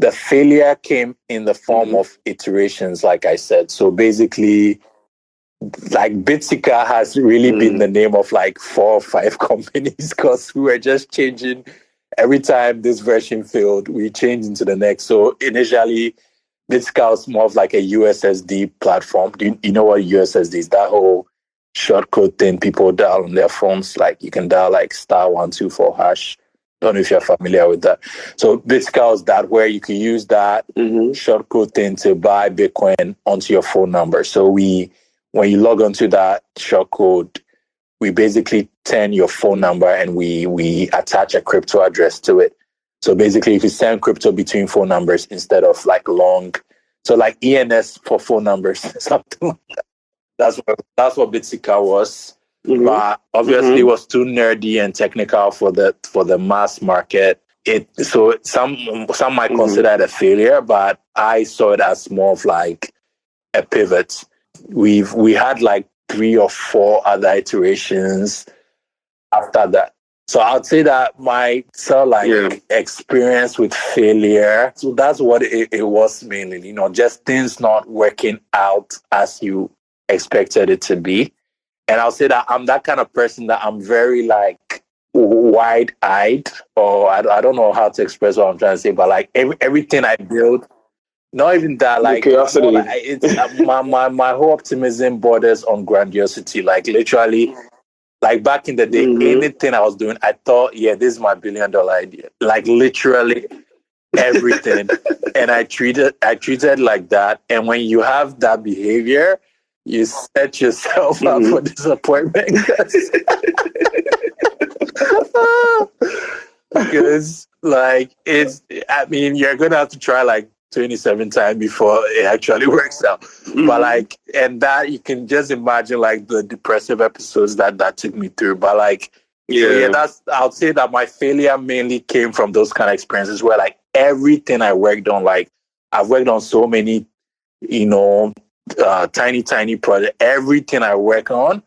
the failure came in the form of iterations, like I said. So basically, like Bitsika has really been the name of like 4 or 5 companies, because we were just changing every time this version failed, we changed into the next. So initially, Bitsika was more of like a USSD platform. Do you know what USSD is? That whole shortcode thing people dial on their phones. Like you can dial like *124#. Don't know if you're familiar with that. So Bitsika was that, where you can use that shortcode thing to buy Bitcoin onto your phone number. So when you log onto that shortcode, we basically turn your phone number and we attach a crypto address to it. So basically, you can send crypto between phone numbers instead of like long. So like ENS for phone numbers, something like that. That's what Bitsika was. But obviously, it was too nerdy and technical for the mass market. So some might consider it a failure, but I saw it as more of like a pivot. We had like 3 or 4 other iterations after that. So I'd say that my experience with failure, so that's what it was mainly, you know, just things not working out as you expected it to be. And I'll say that I'm that kind of person that I'm very like wide-eyed, or I don't know how to express what I'm trying to say, but like everything I build, not even that, like curiosity. It's my whole optimism borders on grandiosity. Like literally, like back in the day, anything I was doing, I thought, yeah, this is my $1 billion idea. Like literally everything, and I treated like that. And when you have that behavior, you set yourself up for disappointment. Because like you're gonna have to try like 27 times before it actually works out. But like, and that you can just imagine like the depressive episodes that took me through. But like, I'll say that my failure mainly came from those kind of experiences where like everything I worked on, like I've worked on so many, you know, tiny projects. Everything I work on,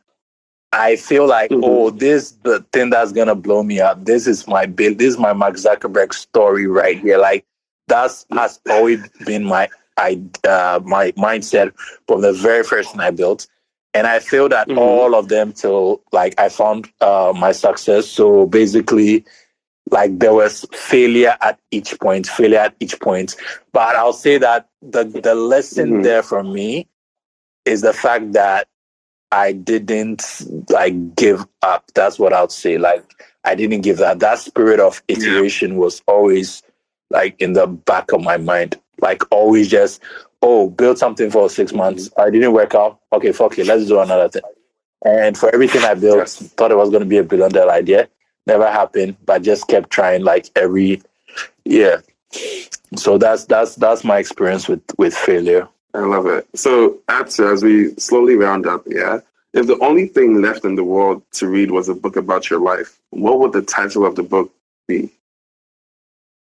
I feel like, this the thing that's gonna blow me up. This is my Mark Zuckerberg story right here. Like that has always been my mindset from the very first thing I built. And I feel that all of them till like I found my success. So basically, like there was failure at each point. But I'll say that the lesson there for me is the fact that I didn't like give up. That's what I'll say. Like I didn't give that. That spirit of iteration was always like in the back of my mind. Like always just, build something for 6 months. I didn't work out. Okay, fuck it. Let's do another thing. And for everything I built, thought it was going to be $1 billion idea. Never happened, but just kept trying like every year. So that's my experience with failure. I love it. So, Atsu, as we slowly round up, if the only thing left in the world to read was a book about your life, what would the title of the book be?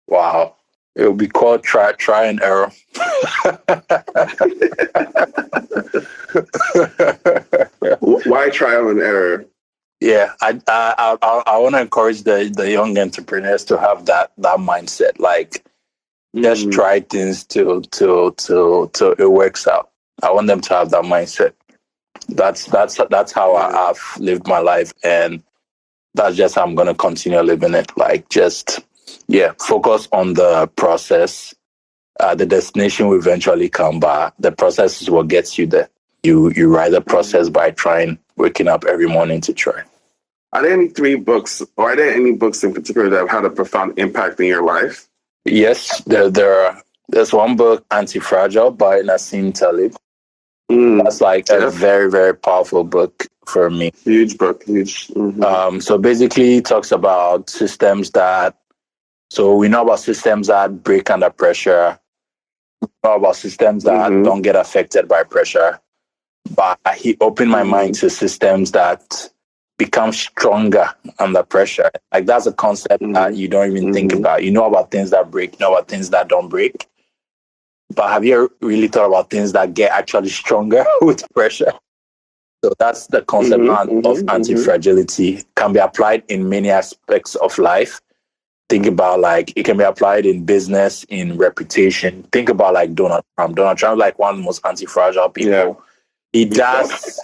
Wow. It would be called Try and Error. Why trial and error? Yeah, I want to encourage the young entrepreneurs to have that mindset. Like, just try things till it works out. I want them to have that mindset. That's how I've lived my life, and that's just how I'm going to continue living it. Like, just, focus on the process. The destination will eventually come, but the process is what gets you there. You ride the process by waking up every morning to try. Are there any 3 books, or are there any books in particular that have had a profound impact in your life? Yes, there's one book, Anti-Fragile by Nassim Taleb. That's like a very, very powerful book for me. Huge book, huge. Mm-hmm. So basically it talks about we know about systems that break under pressure. We know about systems that don't get affected by pressure. But he opened my mind to systems that become stronger under pressure. Like, that's a concept that you don't even think about. You know about things that break, you know about things that don't break. But have you really thought about things that get actually stronger with pressure? So that's the concept of anti-fragility. Can be applied in many aspects of life. Think about, like, it can be applied in business, in reputation. Think about, like, Donald Trump. Donald Trump, like, one of the most anti-fragile people. Yeah. He does,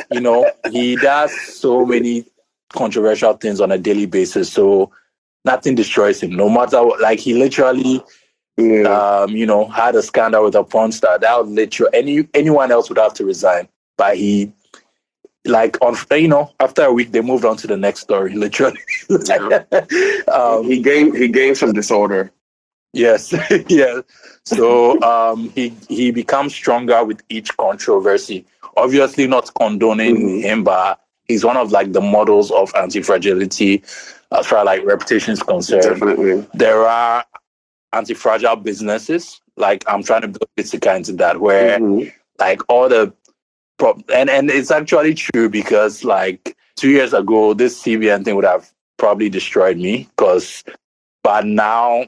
he does so many controversial things on a daily basis. So nothing destroys him, no matter what. Like, he literally... had a scandal with a porn star. That would literally anyone else would have to resign. But he, like, after a week they moved on to the next story. Literally, he gained some disorder. Yes, yeah. So he becomes stronger with each controversy. Obviously, not condoning him, but he's one of, like, the models of anti-fragility as far as, like, reputation is concerned. Definitely, there are anti-fragile businesses. Like, I'm trying to build Bitsika into that, where like all the and it's actually true, because, like, 2 years ago this CBN thing would have probably destroyed me, but now,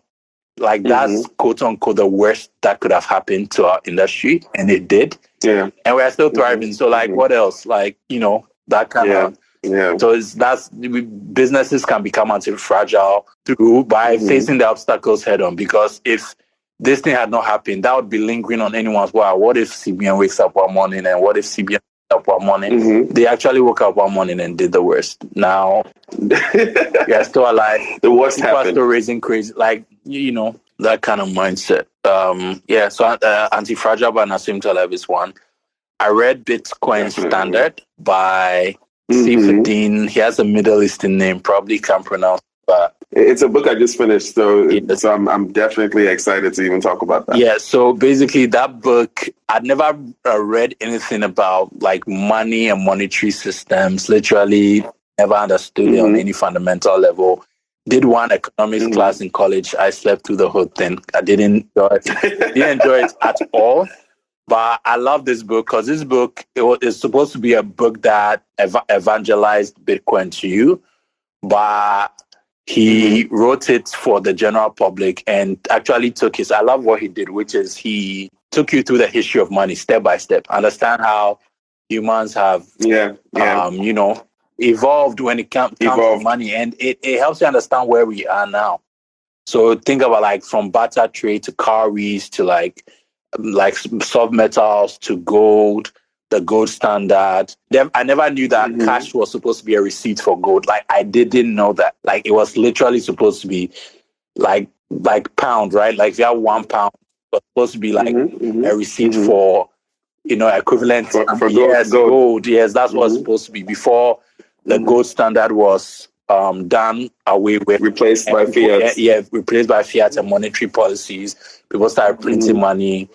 like, that's quote unquote the worst that could have happened to our industry, and it did. Yeah. And we're still thriving. So, like, what else? Like, that kind of. Yeah. So businesses can become anti-fragile by facing the obstacles head on. Because if this thing had not happened, that would be lingering on anyone's wow. What if CBN wakes up one morning, and what if CBN wakes up one morning? They actually woke up one morning and did the worst. Now you're still alive. The worst People happened. are still raising crazy, like, that kind of mindset. So Anti-Fragile by Nassim Taleb is one. I read Bitcoin Standard by C15. He has a Middle Eastern name, probably can't pronounce, but it's a book I just finished, so I'm definitely excited to even talk about that. Yeah, so basically that book, I'd never read anything about, like, money and monetary systems. Literally never understood it on any fundamental level. Did one economics class in college. I slept through the whole thing. I didn't enjoy it at all. But I love this book, because this book is supposed to be a book that evangelized Bitcoin to you, but he wrote it for the general public, and actually I love what he did, which is he took you through the history of money step by step. Understand how humans have, evolved when it comes to money, and it helps you understand where we are now. So think about, like, from barter trade to cowries to like soft metals to gold, the gold standard. I never knew that cash was supposed to be a receipt for gold. Like, I didn't know that. Like, it was literally supposed to be like pound, right? Like, if you have 1 pound, it was supposed to be like a receipt for, equivalent for gold. Yes, gold. Yes, that's what it's supposed to be before the gold standard was done away with, replaced by fiat. Replaced by fiat and monetary policies. People started printing money.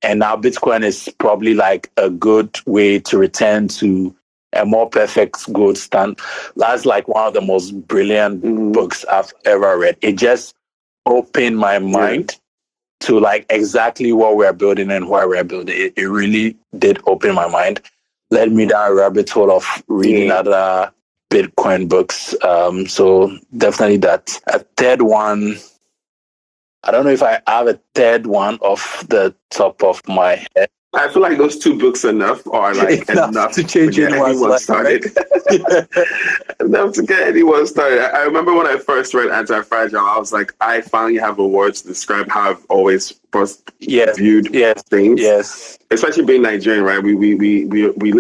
And now Bitcoin is probably, like, a good way to return to a more perfect gold standard. That's, like, one of the most brilliant books I've ever read. It just opened my mind to, like, exactly what we're building and why we're building. It really did open my mind. Led me down a rabbit hole of reading other Bitcoin books. So definitely that. A third one, I don't know if I have a third one off the top of my head. I feel like those 2 books enough enough to change anyone started. Right? Enough to get anyone started. I remember when I first read Anti-Fragile, I was like, I finally have a word to describe how I've always first Yes. viewed things. Yes. Especially being Nigerian, right? We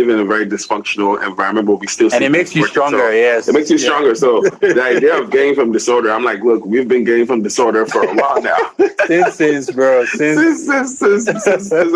live in a very dysfunctional environment, but we still see And it makes you stronger, so yes. It makes you stronger. So the idea of getting from disorder, I'm like, look, we've been getting from disorder for a while now. since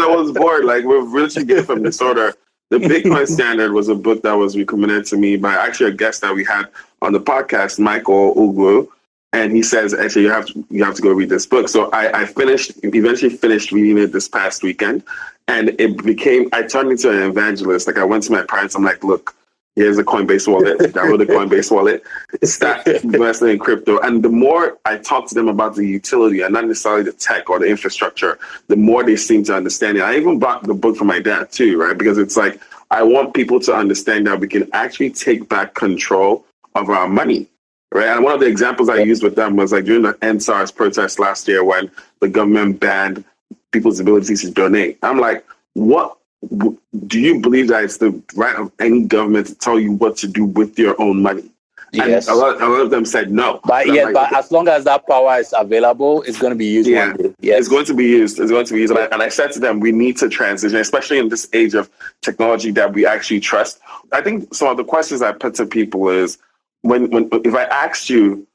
I was born, like we've really getting from disorder. The Bitcoin Standard was a book that was recommended to me by actually a guest that we had on the podcast, Michael Ugwu. And he says, actually, you have to go read this book. So I eventually finished reading it this past weekend. And I turned into an evangelist. Like I went to my parents, I'm like, look, here's a Coinbase wallet. Download the Coinbase wallet. Start investing in crypto. And the more I talk to them about the utility and not necessarily the tech or the infrastructure, the more they seem to understand it. I even bought the book for my dad too, right? Because it's like, I want people to understand that we can actually take back control of our money. Right. And one of the examples I used with them was like during the NSARS protest last year when the government banned people's abilities to donate. I'm like, what do you believe that it's the right of any government to tell you what to do with your own money? Yes. And a lot of them said no. But but as long as that power is available, it's going to be used one day. Yes. It's going to be used. It's going to be used. And I said to them, we need to transition, especially in this age of technology that we actually trust. I think some of the questions I put to people is, if I asked you,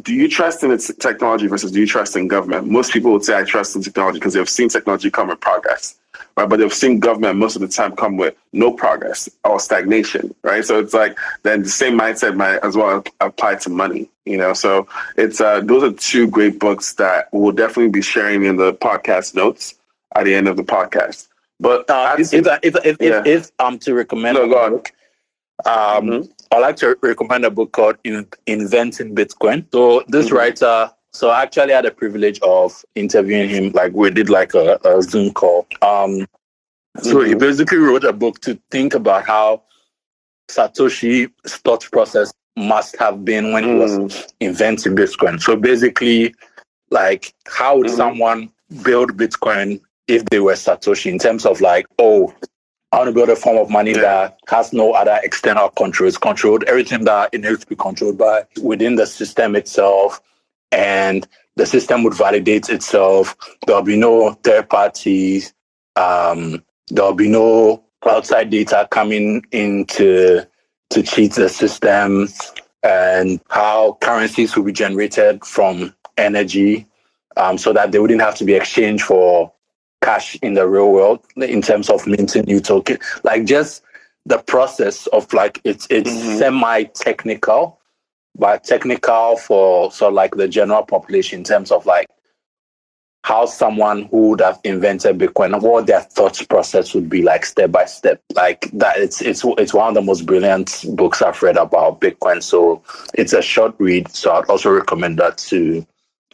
do you trust in its technology versus do you trust in government? Most people would say I trust in technology because they've seen technology come with progress, right? But they've seen government most of the time come with no progress or stagnation, right? So it's like then the same mindset might as well apply to money, So it's those are two great books that we'll definitely be sharing in the podcast notes at the end of the podcast. But if I'm to recommend a book, I'd like to recommend a book called Inventing Bitcoin. So this writer, so I actually had the privilege of interviewing him. Like we did like a Zoom call. So he basically wrote a book to think about how Satoshi's thought process must have been when he was inventing Bitcoin. So basically, like how would someone build Bitcoin if they were Satoshi in terms of like, I want to build a form of money that has no other external control. It's controlled. Everything that it needs to be controlled by within the system itself, and the system would validate itself. There'll be no third parties. There'll be no outside data coming in to cheat the system, and how currencies will be generated from energy, so that they wouldn't have to be exchanged for cash in the real world in terms of minting new token. Like just the process of like it's semi-technical, but technical for sort of like the general population in terms of like how someone who would have invented Bitcoin, what their thought process would be like step by step. Like that it's one of the most brilliant books I've read about Bitcoin. So it's a short read. So I'd also recommend that to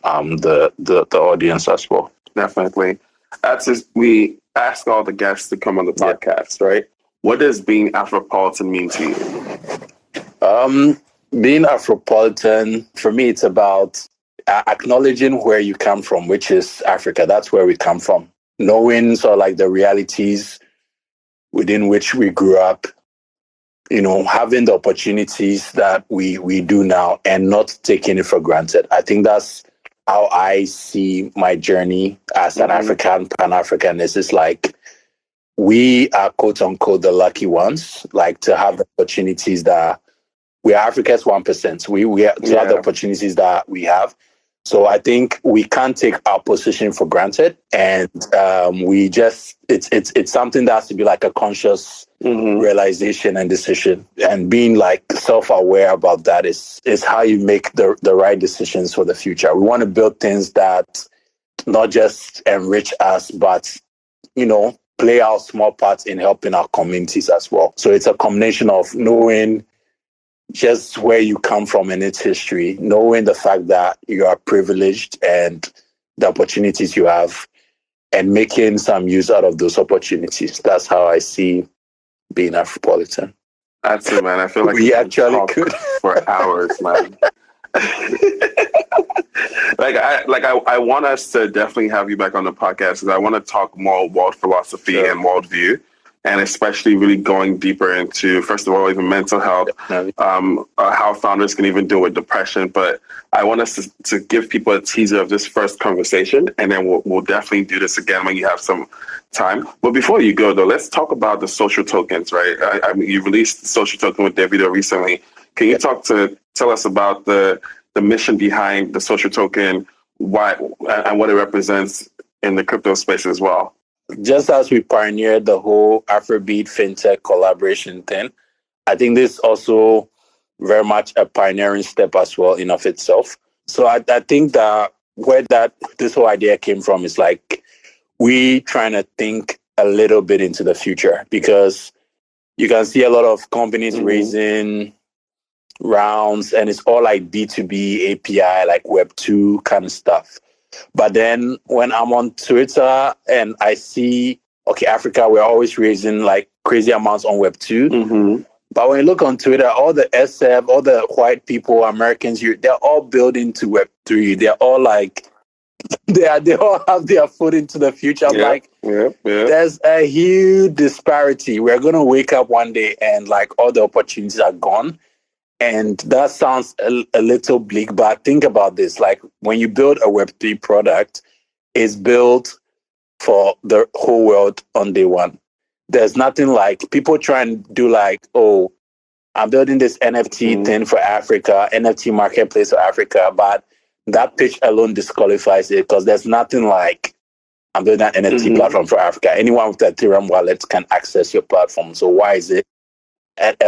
the audience as well. Definitely. We ask all the guests to come on the podcast, right? What does being Afropolitan mean to you? Being Afropolitan, for me, it's about acknowledging where you come from, which is Africa. That's where we come from. Knowing sort of like the realities within which we grew up, having the opportunities that we do now and not taking it for granted. I think that's how I see my journey as an African, Pan-Africanist. Is like we are quote unquote the lucky ones, like to have the opportunities that we are Africa's 1%. We have to have the opportunities that we have. So I think we can't take our position for granted, and we just it's something that has to be like a conscious realization and decision. And being like self-aware about that is how you make the right decisions for the future. We want to build things that not just enrich us, but play our small parts in helping our communities as well. So it's a combination of knowing just where you come from in its history, knowing the fact that you are privileged and the opportunities you have, and making some use out of those opportunities. That's how I see being Afropolitan. That's it, man. I feel like we actually could for hours, man. I want us to definitely have you back on the podcast because I want to talk more world philosophy and worldview. and especially really going deeper into, first of all, even mental health, how founders can even deal with depression. But I want us to give people a teaser of this first conversation, and then we'll definitely do this again when you have some time. But before you go, though, let's talk about the social tokens, right? I mean, you released the social token with Davido recently. Can you tell us about the mission behind the social token, why and what it represents in the crypto space as well? Just as we pioneered the whole Afrobeat fintech collaboration thing, I think this is also very much a pioneering step as well in of itself. So I think that where this whole idea came from is like we trying to think a little bit into the future, because you can see a lot of companies raising rounds and it's all like B2B API, like Web2 kind of stuff. But then when I'm on Twitter and I see, okay, Africa, we're always raising like crazy amounts on Web2. But when you look on Twitter, all the SF, all the white people, Americans, they're all building to Web3. They're all like, they all have their foot into the future. I'm there's a huge disparity. We're going to wake up one day and like all the opportunities are gone. And that sounds a little bleak, but think about this. Like when you build a Web3 product, it's built for the whole world on day one. There's nothing like people try and do like, oh, I'm building this NFT thing for Africa, NFT marketplace for Africa, but that pitch alone disqualifies it because there's nothing like I'm building an NFT platform for Africa. Anyone with an Ethereum wallet can access your platform. So why is it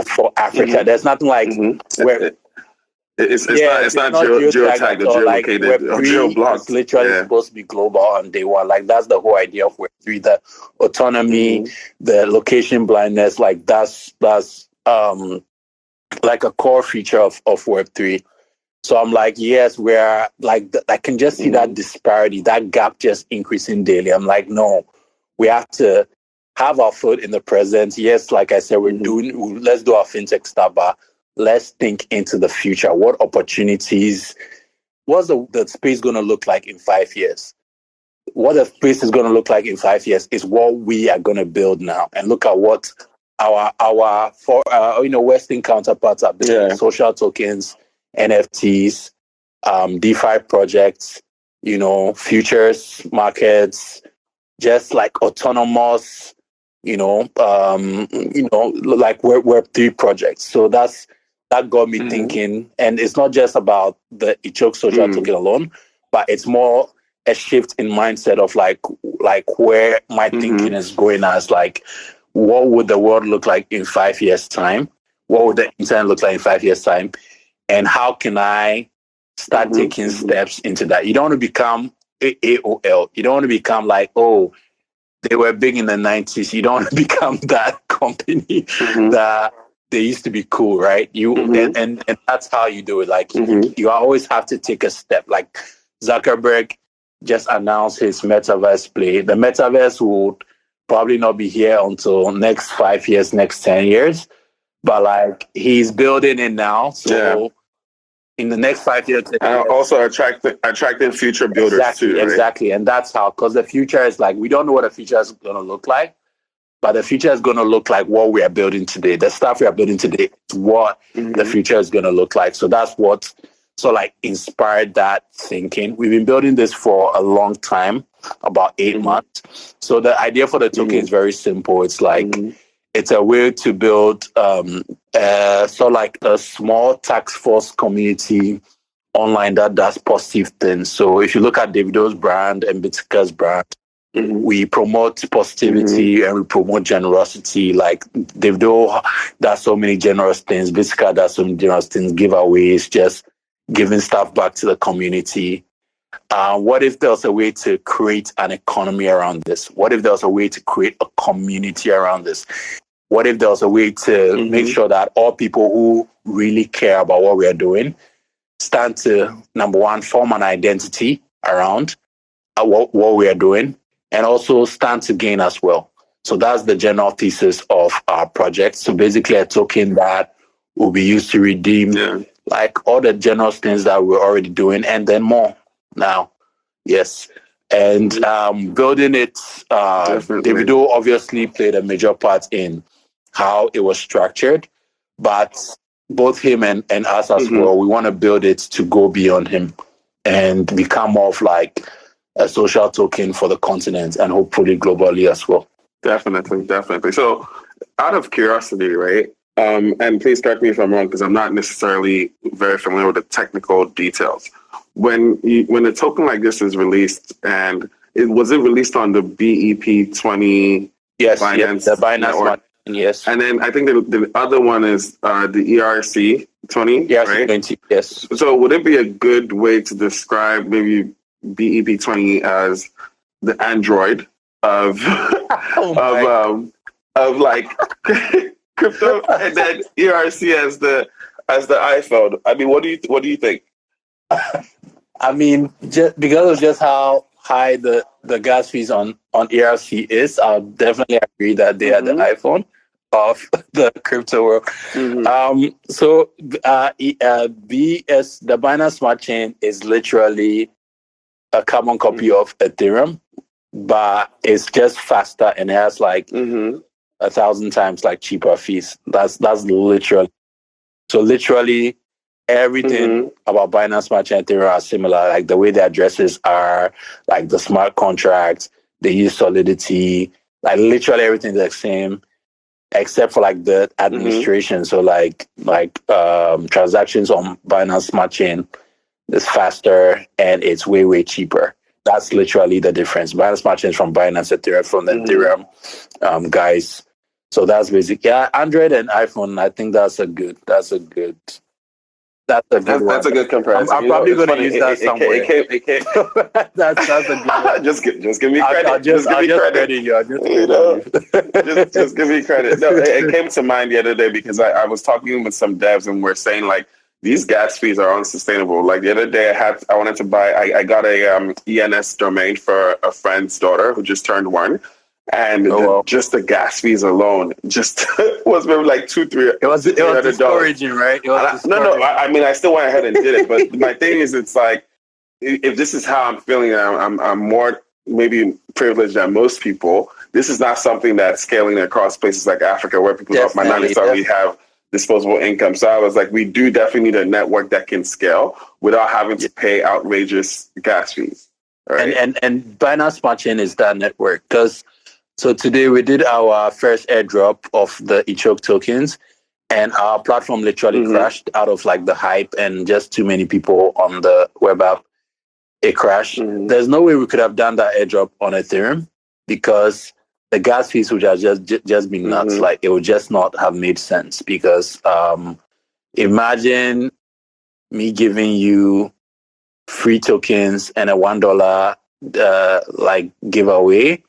for Africa? There's nothing like where it's not geotagged or geolocated or geoblocked. It's literally supposed to be global on day one. Like that's the whole idea of Web3, the autonomy, the location blindness. Like that's like a core feature of Web3. So I'm like, yes, we're like, I can just see that disparity, that gap just increasing daily. I'm like, no, we have to have our foot in the present. Yes, like I said, let's do our fintech stuff, but let's think into the future. What opportunities, what's the space going to look like in 5 years? What the space is going to look like in 5 years is what we are going to build now. And look at what our Western counterparts are building, social tokens, NFTs, DeFi projects, futures markets, just like autonomous, like Web3 projects. So that got me thinking. And it's not just about the Eche social token alone, but it's more a shift in mindset of like where my thinking is going as like, what would the world look like in 5 years' time? What would the internet look like in 5 years' time? And how can I start taking steps into that? You don't want to become AOL. You don't want to become like, oh, they were big in the 90s. You don't want to become that company that they used to be cool, right? And that's how you do it. Like you always have to take a step. Like Zuckerberg just announced his metaverse play. The metaverse would probably not be here until next 5 years, next 10 years. But like he's building it now. So in the next 5 years. And also attracting future builders too. Right? Exactly. And that's how, because the future is like, we don't know what the future is going to look like, but the future is going to look like what we are building today. The stuff we are building today is what the future is going to look like. So that's what inspired that thinking. We've been building this for a long time, about 8 months. So the idea for the token is very simple. It's like, it's a way to build like a small task force community online that does positive things. So if you look at Davido's brand and Bitsika's brand, we promote positivity and we promote generosity. Like Davido does so many generous things. Bitsika does so many generous things, giveaways, just giving stuff back to the community. What if there was a way to create an economy around this? What if there was a way to create a community around this? What if there was a way to make sure that all people who really care about what we are doing stand to, number one, form an identity around what we are doing, and also stand to gain as well. So that's the general thesis of our project. So basically a token that will be used to redeem like all the general things that we're already doing and then more now. Yes. And building it, Davido obviously played a major part in how it was structured, but both him and us as well, we want to build it to go beyond him and become more of like a social token for the continent and hopefully globally as well. Definitely. So out of curiosity, right? And please correct me if I'm wrong, because I'm not necessarily very familiar with the technical details. When a token like this is released, and was it released on the BEP20? Yes, Binance the Binance network? Yes. And then I think the other one is the ERC20, right? ERC20, yes. So would it be a good way to describe maybe BEP20 as the Android of of like crypto, and then ERC as the iPhone? I mean, what do you think? I mean, just because of just how high the gas fees on ERC is, I'll definitely agree that they are the iPhone of the crypto world. So BS, the Binance Smart Chain, is literally a carbon copy of Ethereum, but it's just faster and it has like 1,000 times like cheaper fees. That's literally. So literally everything about Binance Smart Chain and Ethereum are similar. Like the way the addresses are, like the smart contracts, they use Solidity, like literally everything is the same, except for like the administration. So like transactions on Binance Smart Chain is faster and it's way cheaper. That's literally the difference. Binance Smart Chain is from Binance, Ethereum from the Ethereum guys. So that's basically Android and iPhone. I think that's a good one. That's a good comparison. I'm probably going to use that somewhere. That's a good one. Just give me credit. I'll just give me credit. Just give me credit. No, it came to mind the other day because I was talking with some devs and we're saying like these gas fees are unsustainable. Like the other day I wanted to buy. I got a ENS domain for a friend's daughter who just turned 1. And just the gas fees alone just was maybe like $200-300. It was discouraging, right? I mean, I still went ahead and did it. But my thing is, it's like, if this is how I'm feeling, I'm more maybe privileged than most people. This is not something that's scaling across places like Africa where people might not necessarily have disposable income. So I was like, we do definitely need a network that can scale without having to pay outrageous gas fees. Right? And Binance Smart Chain is that network because. So today we did our first airdrop of the Eche tokens, and our platform literally crashed out of like the hype and just too many people on the web app. It crashed. There's no way we could have done that airdrop on Ethereum because the gas fees would have just been nuts. Like it would just not have made sense because imagine me giving you free tokens and a $1 like giveaway.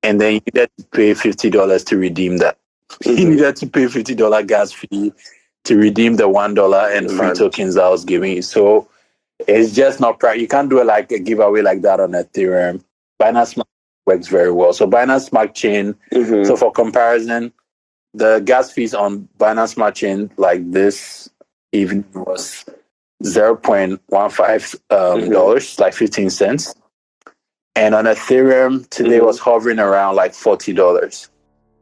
And then you needed to pay $50 to redeem that. You needed to pay $50 gas fee to redeem the $1 and free tokens that I was giving you. So it's just not practical. You can't do it like a giveaway like that on Ethereum. Binance Smart works very well. So Binance Smart Chain. So for comparison, the gas fees on Binance Smart Chain like this even was $0.15 like 15 cents. And on Ethereum, today was hovering around like $40.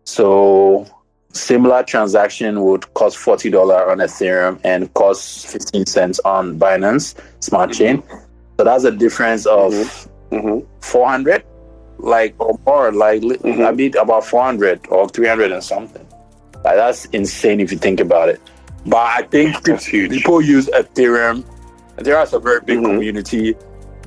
So similar transaction would cost $40 on Ethereum and cost 15 cents on Binance Smart Chain. So that's a difference of 400, like or more, like I mean about 400 or 300 and something. Like that's insane if you think about it. But I think people use Ethereum. There is a very big community.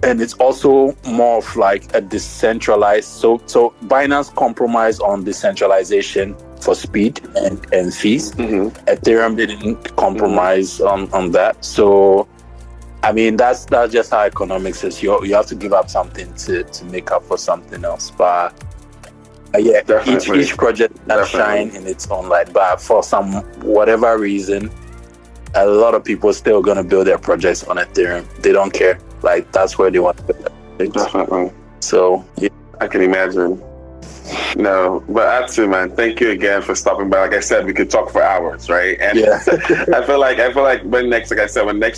And it's also more of like a decentralized. So Binance compromised on decentralization for speed and fees. Ethereum didn't compromise on that. So, I mean, that's just how economics is. You have to give up something to make up for something else. But yeah, each project has shine in its own light. But for some whatever reason, a lot of people still gonna build their projects on Ethereum. They don't care. Like that's where they want to build their projects. Definitely. So yeah. I can imagine. No, but Atsu, man, thank you again for stopping by. Like I said, we could talk for hours, right? And I feel like when next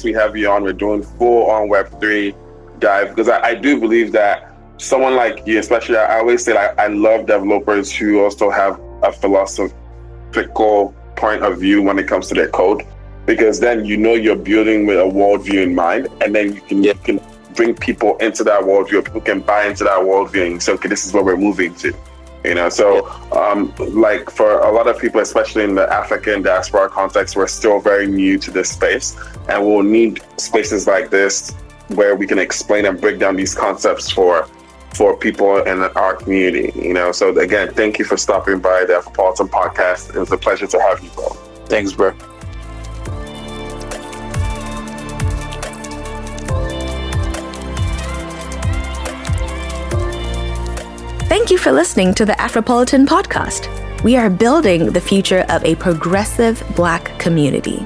we have you on, we're doing full on Web3 dive because I do believe that someone like you, especially, I always say I love developers who also have a philosophical point of view when it comes to their code, because then you're building with a worldview in mind, and then you can bring people into that worldview. People can buy into that worldview and say, okay, this is where we're moving to. So like for a lot of people, especially in the African diaspora context, we're still very new to this space, and we'll need spaces like this where we can explain and break down these concepts for people in our community. So again, thank you for stopping by the Afropolitan Podcast. It was a pleasure to have you, bro. Thanks, bro. Thank you for listening to the Afropolitan Podcast. We are building the future of a progressive Black community.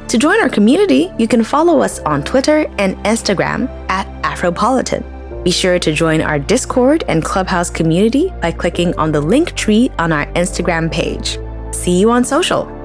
To join our community, you can follow us on Twitter and Instagram at Afropolitan. Be sure to join our Discord and Clubhouse community by clicking on the link tree on our Instagram page. See you on social.